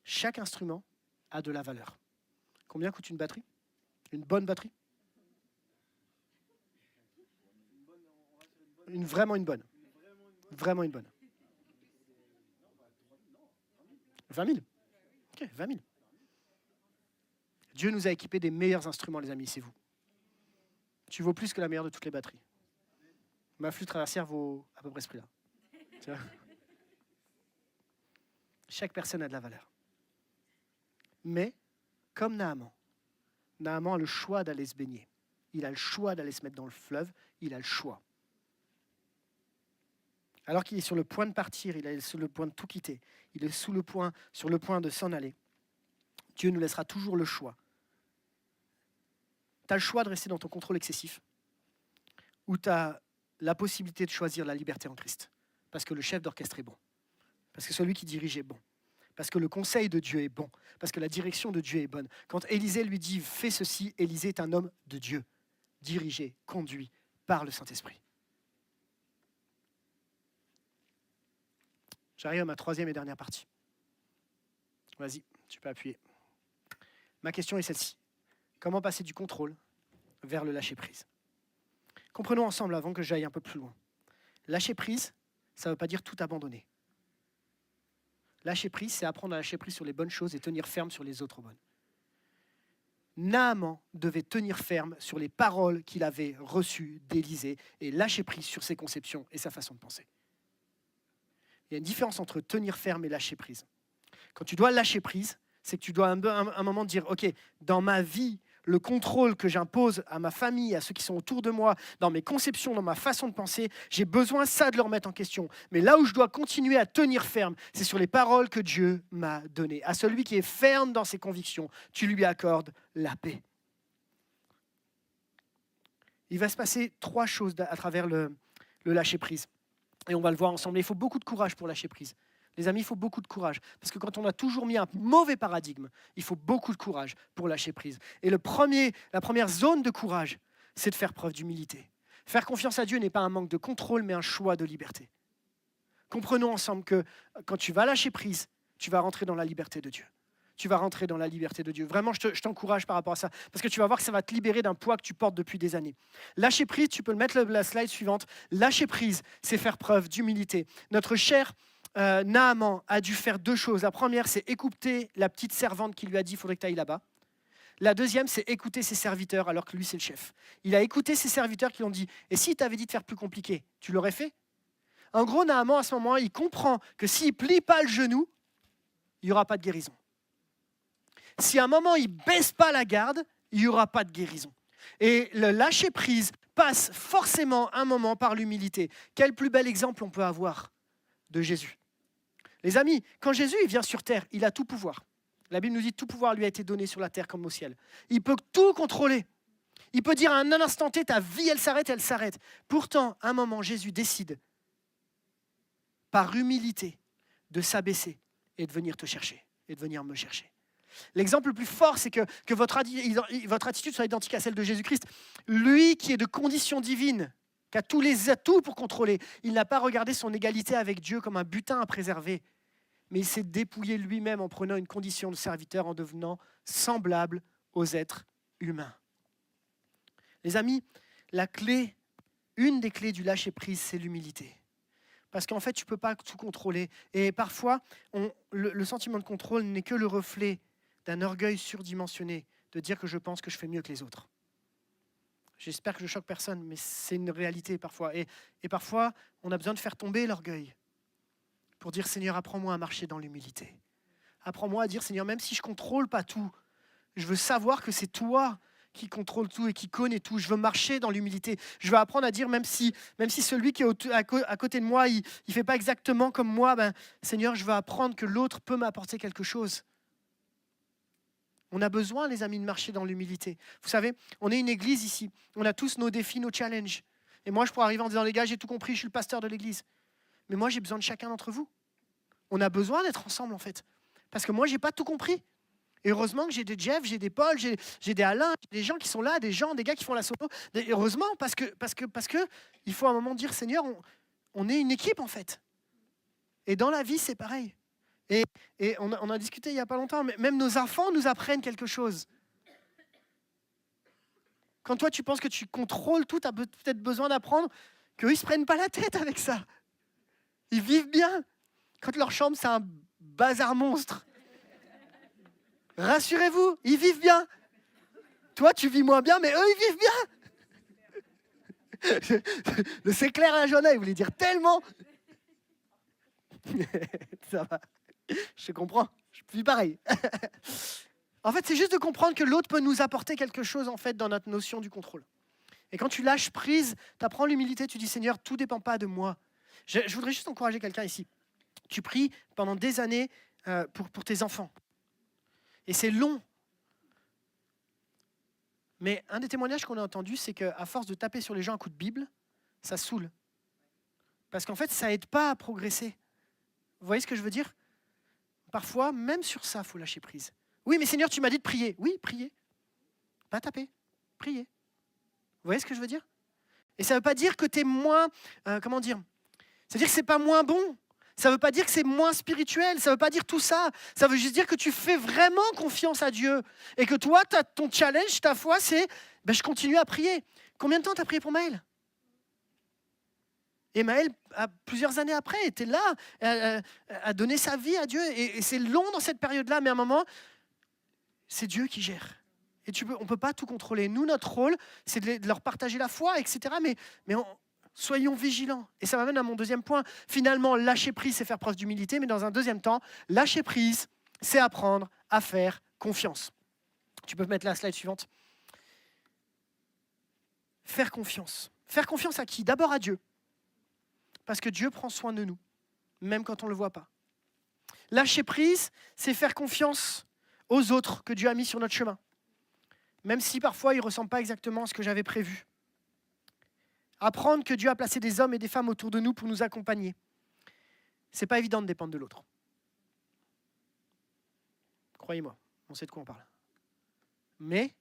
Chaque instrument a de la valeur. Combien coûte une batterie? Une bonne batterie? Vraiment une bonne. Vraiment une bonne. 20 000. Ok, 20 000. Dieu nous a équipés des meilleurs instruments, les amis, c'est vous. Tu vaux plus que la meilleure de toutes les batteries. Ma flûte traversière vaut à peu près ce prix-là. Tu vois? Chaque personne a de la valeur. Mais, comme Naaman a le choix d'aller se baigner. Il a le choix d'aller se mettre dans le fleuve. Il a le choix. Alors qu'il est sur le point de partir, il est sur le point de tout quitter. Il est sur le point de s'en aller. Dieu nous laissera toujours le choix. Tu as le choix de rester dans ton contrôle excessif ou tu as la possibilité de choisir la liberté en Christ. Parce que le chef d'orchestre est bon. Parce que celui qui dirige est bon. Parce que le conseil de Dieu est bon. Parce que la direction de Dieu est bonne. Quand Élisée lui dit « fais ceci », Élisée est un homme de Dieu, dirigé, conduit par le Saint-Esprit. J'arrive à ma troisième et dernière partie. Vas-y, tu peux appuyer. Ma question est celle-ci. Comment passer du contrôle vers le lâcher-prise? Comprenons ensemble avant que j'aille un peu plus loin. Lâcher-prise, ça ne veut pas dire tout abandonner. Lâcher prise, c'est apprendre à lâcher prise sur les bonnes choses et tenir ferme sur les autres bonnes. Naaman devait tenir ferme sur les paroles qu'il avait reçues d'Élisée et lâcher prise sur ses conceptions et sa façon de penser. Il y a une différence entre tenir ferme et lâcher prise. Quand tu dois lâcher prise, c'est que tu dois un moment dire « Ok, dans ma vie, le contrôle que j'impose à ma famille, à ceux qui sont autour de moi, dans mes conceptions, dans ma façon de penser, j'ai besoin ça de le remettre en question. Mais là où je dois continuer à tenir ferme, c'est sur les paroles que Dieu m'a données. À celui qui est ferme dans ses convictions, tu lui accordes la paix. » Il va se passer 3 choses à travers le lâcher-prise. Et on va le voir ensemble. Il faut beaucoup de courage pour lâcher prise. Les amis, il faut beaucoup de courage. Parce que quand on a toujours mis un mauvais paradigme, il faut beaucoup de courage pour lâcher prise. Et la première zone de courage, c'est de faire preuve d'humilité. Faire confiance à Dieu n'est pas un manque de contrôle, mais un choix de liberté. Comprenons ensemble que quand tu vas lâcher prise, tu vas rentrer dans la liberté de Dieu. Tu vas rentrer dans la liberté de Dieu. Vraiment, je t'encourage par rapport à ça. Parce que tu vas voir que ça va te libérer d'un poids que tu portes depuis des années. Lâcher prise, tu peux le mettre la slide suivante. Lâcher prise, c'est faire preuve d'humilité. Notre cher Naaman a dû faire 2 choses. La première, c'est écouter la petite servante qui lui a dit « il faudrait que tu ailles là-bas ». La deuxième, c'est écouter ses serviteurs alors que lui, c'est le chef. Il a écouté ses serviteurs qui lui ont dit « et s'il t'avait dit de faire plus compliqué, tu l'aurais fait ?» En gros, Naaman, à ce moment-là, il comprend que s'il ne plie pas le genou, il n'y aura pas de guérison. Si à un moment, il ne baisse pas la garde, il n'y aura pas de guérison. Et le lâcher-prise passe forcément un moment par l'humilité. Quel plus bel exemple on peut avoir de Jésus? Les amis, quand Jésus il vient sur terre, il a tout pouvoir. La Bible nous dit que tout pouvoir lui a été donné sur la terre comme au ciel. Il peut tout contrôler. Il peut dire à un instant T, ta vie, elle s'arrête. Pourtant, à un moment, Jésus décide, par humilité, de s'abaisser et de venir te chercher, et de venir me chercher. L'exemple le plus fort, c'est que votre attitude soit identique à celle de Jésus-Christ. Lui qui est de condition divine, qui a tous les atouts pour contrôler, il n'a pas regardé son égalité avec Dieu comme un butin à préserver, mais il s'est dépouillé lui-même en prenant une condition de serviteur, en devenant semblable aux êtres humains. Les amis, une des clés du lâcher-prise, c'est l'humilité. Parce qu'en fait, tu ne peux pas tout contrôler. Et parfois, le sentiment de contrôle n'est que le reflet d'un orgueil surdimensionné, de dire que je pense que je fais mieux que les autres. J'espère que je choque personne, mais c'est une réalité parfois. Et parfois, on a besoin de faire tomber l'orgueil pour dire, Seigneur, apprends-moi à marcher dans l'humilité. Apprends-moi à dire, Seigneur, même si je ne contrôle pas tout, je veux savoir que c'est toi qui contrôle tout et qui connaît tout. Je veux marcher dans l'humilité. Je veux apprendre à dire, même si celui qui est à côté de moi, il ne fait pas exactement comme moi, Seigneur, je veux apprendre que l'autre peut m'apporter quelque chose. On a besoin, les amis, de marcher dans l'humilité. Vous savez, on est une église ici. On a tous nos défis, nos challenges. Et moi, je pourrais arriver en disant, les gars, j'ai tout compris, je suis le pasteur de l'église. Mais moi, j'ai besoin de chacun d'entre vous. On a besoin d'être ensemble, en fait. Parce que moi, je n'ai pas tout compris. Et heureusement que j'ai des Jeff, j'ai des Paul, j'ai des Alain, j'ai des gens qui sont là, des gars qui font la solo. Heureusement, parce que il faut à un moment dire, Seigneur, on est une équipe, en fait. Et dans la vie, c'est pareil. Et on a discuté il n'y a pas longtemps, mais même nos enfants nous apprennent quelque chose. Quand toi, tu penses que tu contrôles tout, tu as peut-être besoin d'apprendre qu'eux, ils ne se prennent pas la tête avec ça. Ils vivent bien. Quand leur chambre, c'est un bazar monstre. Rassurez-vous, ils vivent bien. Toi, tu vis moins bien, mais eux, ils vivent bien. Le c'est clair à la journée, il voulait dire tellement. Ça va. Je comprends. Je vis pareil. En fait, c'est juste de comprendre que l'autre peut nous apporter quelque chose en fait dans notre notion du contrôle. Et quand tu lâches prise, tu apprends l'humilité, tu dis Seigneur, tout ne dépend pas de moi. Je voudrais juste encourager quelqu'un ici. Tu pries pendant des années pour tes enfants. Et c'est long. Mais un des témoignages qu'on a entendu, c'est qu'à force de taper sur les gens à coups de Bible, ça saoule. Parce qu'en fait, ça n'aide pas à progresser. Vous voyez ce que je veux dire ? Parfois, même sur ça, il faut lâcher prise. Oui, mais Seigneur, tu m'as dit de prier. Oui, prier. Pas taper. Prier. Vous voyez ce que je veux dire ? Et ça ne veut pas dire que tu es moins... comment dire ? Ça veut dire que ce n'est pas moins bon. Ça ne veut pas dire que c'est moins spirituel. Ça ne veut pas dire tout ça. Ça veut juste dire que tu fais vraiment confiance à Dieu. Et que toi, ton challenge, ta foi, c'est je continue à prier. Combien de temps tu as prié pour Maël ? Et Maël, plusieurs années après, était là, a donné sa vie à Dieu. Et c'est long dans cette période-là, mais à un moment, c'est Dieu qui gère. Et on ne peut pas tout contrôler. Nous, notre rôle, c'est de leur partager la foi, etc. Mais soyons vigilants. Et ça m'amène à mon deuxième point. Finalement, lâcher prise, c'est faire preuve d'humilité. Mais dans un deuxième temps, lâcher prise, c'est apprendre à faire confiance. Tu peux mettre la slide suivante. Faire confiance. Faire confiance à qui ? D'abord à Dieu. Parce que Dieu prend soin de nous, même quand on ne le voit pas. Lâcher prise, c'est faire confiance aux autres que Dieu a mis sur notre chemin. Même si parfois, ils ne ressemblent pas exactement à ce que j'avais prévu. Apprendre que Dieu a placé des hommes et des femmes autour de nous pour nous accompagner. Ce n'est pas évident de dépendre de l'autre. Croyez-moi, on sait de quoi on parle. Mais,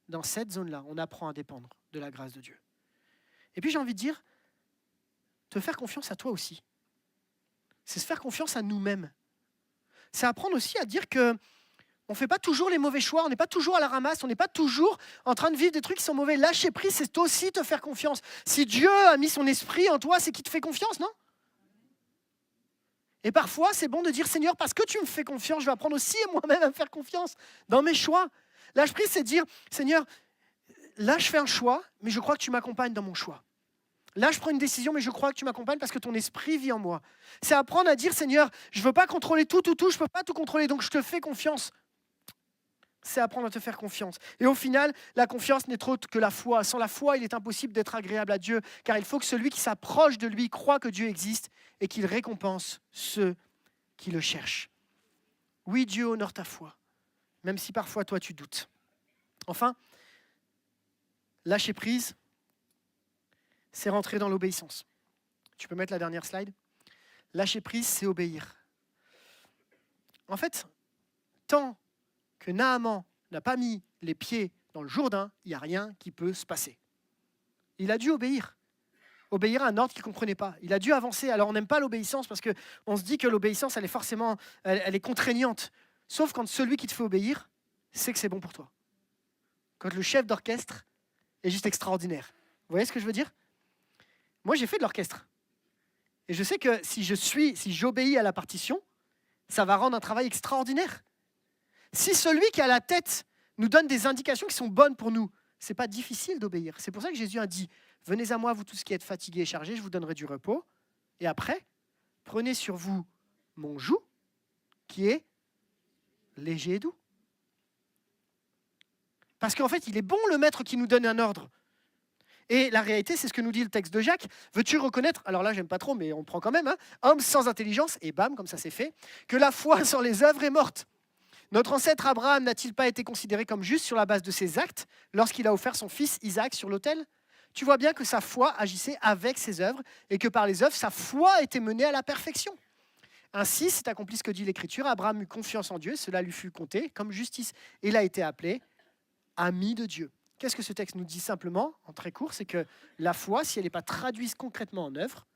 dans cette zone-là, on apprend à dépendre de la grâce de Dieu. Et puis j'ai envie de dire, te faire confiance à toi aussi. C'est se faire confiance à nous-mêmes. C'est apprendre aussi à dire que on ne fait pas toujours les mauvais choix, on n'est pas toujours à la ramasse, on n'est pas toujours en train de vivre des trucs qui sont mauvais. Lâcher prise, c'est aussi te faire confiance. Si Dieu a mis son esprit en toi, c'est qu'il te fait confiance, non ? Et parfois, c'est bon de dire, Seigneur, parce que tu me fais confiance, je vais apprendre aussi moi-même à me faire confiance dans mes choix. Lâcher prise, c'est dire, Seigneur, là, je fais un choix, mais je crois que tu m'accompagnes dans mon choix. Là, je prends une décision, mais je crois que tu m'accompagnes parce que ton esprit vit en moi. C'est apprendre à dire, Seigneur, je ne veux pas contrôler tout, je ne peux pas tout contrôler, donc je te fais confiance. C'est apprendre à te faire confiance. Et au final, la confiance n'est autre que la foi. Sans la foi, il est impossible d'être agréable à Dieu, car il faut que celui qui s'approche de lui croit que Dieu existe et qu'il récompense ceux qui le cherchent. Oui, Dieu honore ta foi, même si parfois toi tu doutes. Enfin, lâcher prise, c'est rentrer dans l'obéissance. Tu peux mettre la dernière slide. Lâcher prise, c'est obéir. En fait, tant que Naaman n'a pas mis les pieds dans le Jourdain, il n'y a rien qui peut se passer. Il a dû obéir. Obéir à un ordre qu'il ne comprenait pas. Il a dû avancer. Alors on n'aime pas l'obéissance parce qu'on se dit que l'obéissance, elle est contraignante. Sauf quand celui qui te fait obéir sait que c'est bon pour toi. Quand le chef d'orchestre est juste extraordinaire. Vous voyez ce que je veux dire ? Moi, j'ai fait de l'orchestre. Et je sais que si j'obéis à la partition, ça va rendre un travail extraordinaire. Si celui qui a la tête nous donne des indications qui sont bonnes pour nous, ce n'est pas difficile d'obéir. C'est pour ça que Jésus a dit, « Venez à moi, vous tous qui êtes fatigués et chargés, je vous donnerai du repos. Et après, prenez sur vous mon joug, qui est léger et doux. » Parce qu'en fait, il est bon le maître qui nous donne un ordre. Et la réalité, c'est ce que nous dit le texte de Jacques. Veux-tu reconnaître, alors là, j'aime pas trop, mais on prend quand même, homme sans intelligence, et bam, comme ça c'est fait, que la foi sans les œuvres est morte. Notre ancêtre Abraham n'a-t-il pas été considéré comme juste sur la base de ses actes lorsqu'il a offert son fils Isaac sur l'autel ? Tu vois bien que sa foi agissait avec ses œuvres et que par les œuvres, sa foi était menée à la perfection. Ainsi, c'est accompli ce que dit l'Écriture. Abraham eut confiance en Dieu, cela lui fut compté comme justice. Et il a été appelé ami de Dieu. Qu'est-ce que ce texte nous dit simplement, en très court, c'est que la foi, si elle n'est pas traduite concrètement en œuvre,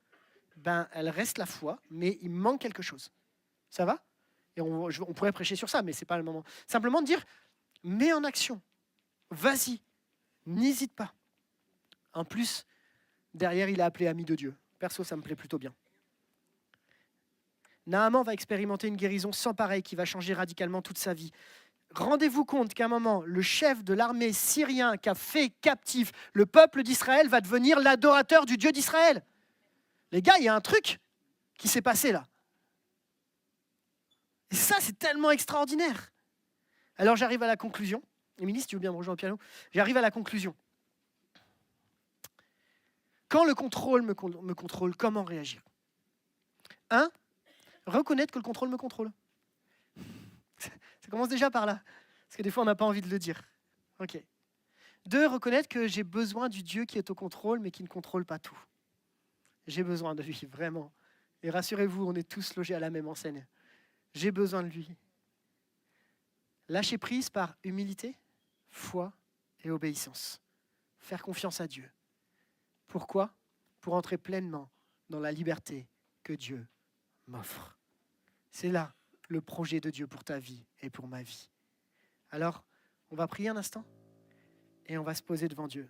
elle reste la foi, mais il manque quelque chose. Ça va ? Et on pourrait prêcher sur ça, mais ce n'est pas le moment. Simplement de dire, mets en action, vas-y, n'hésite pas. En plus, derrière, il est appelé ami de Dieu. Perso, ça me plaît plutôt bien. Naaman va expérimenter une guérison sans pareil qui va changer radicalement toute sa vie. Rendez-vous compte qu'à un moment, le chef de l'armée syrien qui a fait captif le peuple d'Israël va devenir l'adorateur du Dieu d'Israël. Les gars, il y a un truc qui s'est passé là. Et ça, c'est tellement extraordinaire. Alors j'arrive à la conclusion. Émilie, si tu veux bien me rejoindre au piano. J'arrive à la conclusion. Quand le contrôle me contrôle, comment réagir ? 1, reconnaître que le contrôle me contrôle. Ça commence déjà par là, parce que des fois, on n'a pas envie de le dire. Ok. 2, reconnaître que j'ai besoin du Dieu qui est au contrôle, mais qui ne contrôle pas tout. J'ai besoin de lui, vraiment. Et rassurez-vous, on est tous logés à la même enseigne. J'ai besoin de lui. Lâcher prise par humilité, foi et obéissance. Faire confiance à Dieu. Pourquoi ? Pour entrer pleinement dans la liberté que Dieu m'offre. C'est là le projet de Dieu pour ta vie et pour ma vie. Alors, on va prier un instant et on va se poser devant Dieu.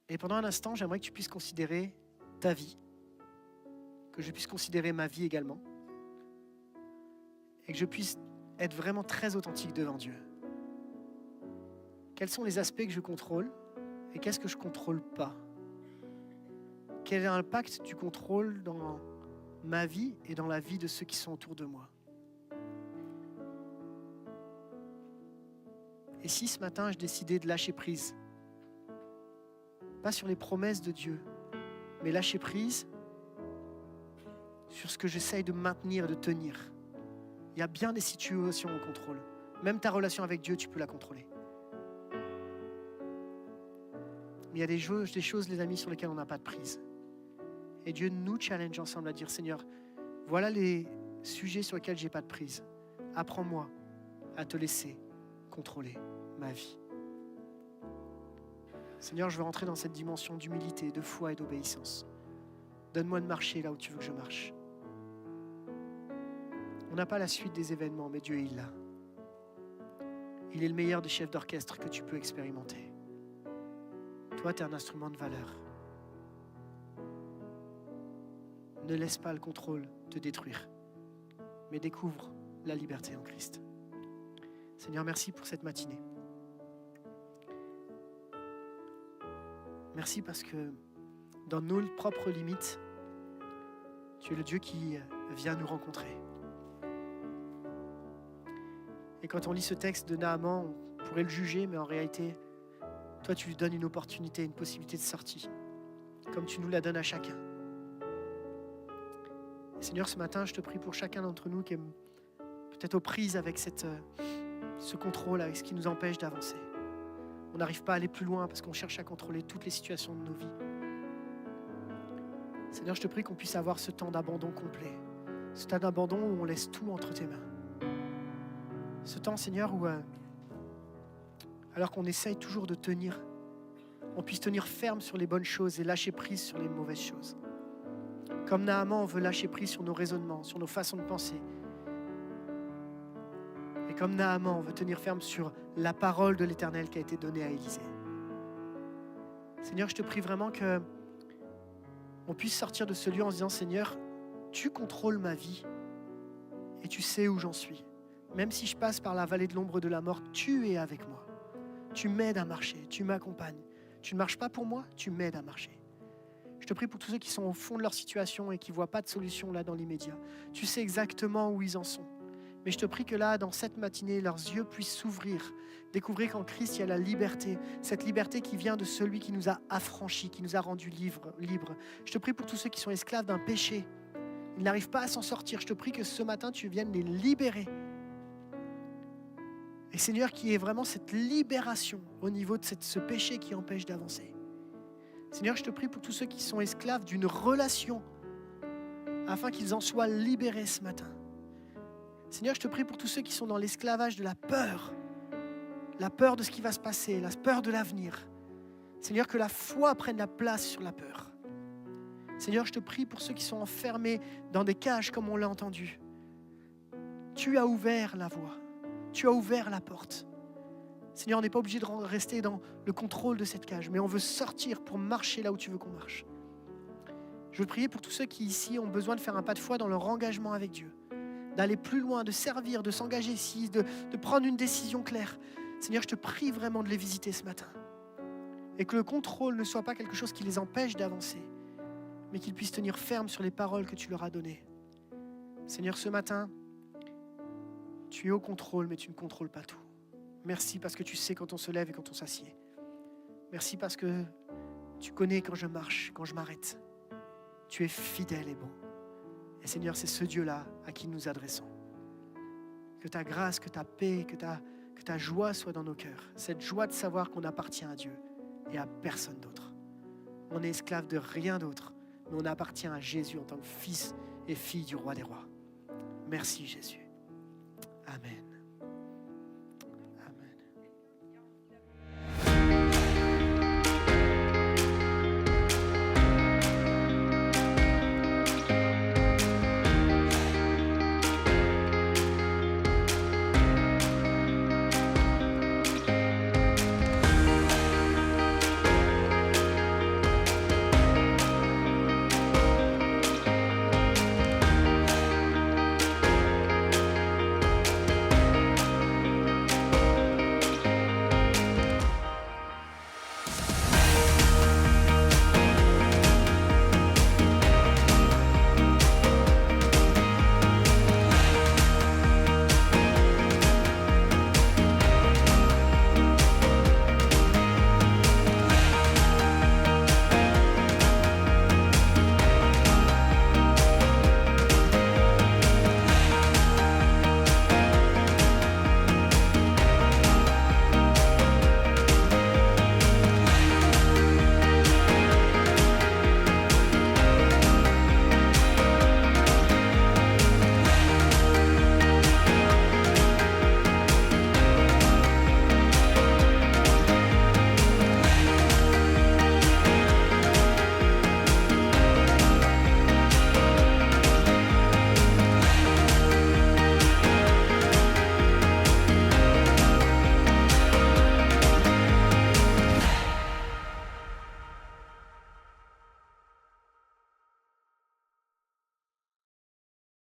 Et pendant un instant, j'aimerais que tu puisses considérer ta vie, que je puisse considérer ma vie également, et que je puisse être vraiment très authentique devant Dieu. Quels sont les aspects que je contrôle et qu'est-ce que je ne contrôle pas ? Quel est l'impact du contrôle dans ma vie et dans la vie de ceux qui sont autour de moi ? Et si ce matin, je décidais de lâcher prise, pas sur les promesses de Dieu, mais lâcher prise sur ce que j'essaye de maintenir et de tenir. Il y a bien des situations au contrôle. Même ta relation avec Dieu, tu peux la contrôler. Mais il y a des choses, les amis, sur lesquelles on n'a pas de prise. Et Dieu nous challenge ensemble à dire, Seigneur, voilà les sujets sur lesquels je n'ai pas de prise. Apprends-moi à te laisser contrôler ma vie. Seigneur, je veux rentrer dans cette dimension d'humilité, de foi et d'obéissance. Donne-moi de marcher là où tu veux que je marche. On n'a pas la suite des événements, mais Dieu, il l'a. Il est le meilleur des chefs d'orchestre que tu peux expérimenter. Toi, tu es un instrument de valeur. Ne laisse pas le contrôle te détruire, mais découvre la liberté en Christ. Seigneur, merci pour cette matinée. Merci parce que dans nos propres limites, tu es le Dieu qui vient nous rencontrer. Et quand on lit ce texte de Naaman, on pourrait le juger, mais en réalité, toi, tu lui donnes une opportunité, une possibilité de sortie, comme tu nous la donnes à chacun. Et Seigneur, ce matin, je te prie pour chacun d'entre nous qui est peut-être aux prises avec ce contrôle, avec ce qui nous empêche d'avancer. On n'arrive pas à aller plus loin parce qu'on cherche à contrôler toutes les situations de nos vies. Seigneur, je te prie qu'on puisse avoir ce temps d'abandon complet, ce temps d'abandon où on laisse tout entre tes mains. Ce temps, Seigneur, où, alors qu'on essaye toujours de tenir, on puisse tenir ferme sur les bonnes choses et lâcher prise sur les mauvaises choses. Comme Naaman, on veut lâcher prise sur nos raisonnements, sur nos façons de penser. Et Comme Naaman, on veut tenir ferme sur la parole de l'Éternel qui a été donnée à Élisée. Seigneur, je te prie vraiment qu'on puisse sortir de ce lieu en se disant, Seigneur, tu contrôles ma vie et tu sais où j'en suis. Même si je passe par la vallée de l'ombre de la mort, tu es avec moi. Tu m'aides à marcher, tu m'accompagnes. Tu ne marches pas pour moi, tu m'aides à marcher. Je te prie pour tous ceux qui sont au fond de leur situation et qui ne voient pas de solution là dans l'immédiat. Tu sais exactement où ils en sont. Mais je te prie que là, dans cette matinée, leurs yeux puissent s'ouvrir, découvrir qu'en Christ, il y a la liberté, cette liberté qui vient de celui qui nous a affranchis, qui nous a rendus libres. Je te prie pour tous ceux qui sont esclaves d'un péché. Ils n'arrivent pas à s'en sortir. Je te prie que ce matin, tu viennes les libérer. Et Seigneur, qu'il y ait vraiment cette libération au niveau de ce péché qui empêche d'avancer. Seigneur, je te prie pour tous ceux qui sont esclaves d'une relation, afin qu'ils en soient libérés ce matin. Seigneur, je te prie pour tous ceux qui sont dans l'esclavage de la peur de ce qui va se passer, la peur de l'avenir. Seigneur, que la foi prenne la place sur la peur. Seigneur, je te prie pour ceux qui sont enfermés dans des cages comme on l'a entendu. Tu as ouvert la voie, tu as ouvert la porte. Seigneur, on n'est pas obligé de rester dans le contrôle de cette cage, mais on veut sortir pour marcher là où tu veux qu'on marche. Je veux prier pour tous ceux qui ici ont besoin de faire un pas de foi dans leur engagement avec Dieu, d'aller plus loin, de servir, de s'engager ici, de prendre une décision claire. Seigneur, je te prie vraiment de les visiter ce matin. Et que le contrôle ne soit pas quelque chose qui les empêche d'avancer, mais qu'ils puissent tenir ferme sur les paroles que tu leur as données. Seigneur, ce matin, tu es au contrôle, mais tu ne contrôles pas tout. Merci parce que tu sais quand on se lève et quand on s'assied. Merci parce que tu connais quand je marche, quand je m'arrête. Tu es fidèle et bon. Et Seigneur, c'est ce Dieu-là à qui nous nous adressons. Que ta grâce, que ta paix, que ta joie soit dans nos cœurs. Cette joie de savoir qu'on appartient à Dieu et à personne d'autre. On est esclave de rien d'autre, mais on appartient à Jésus en tant que fils et fille du roi des rois. Merci Jésus. Amen.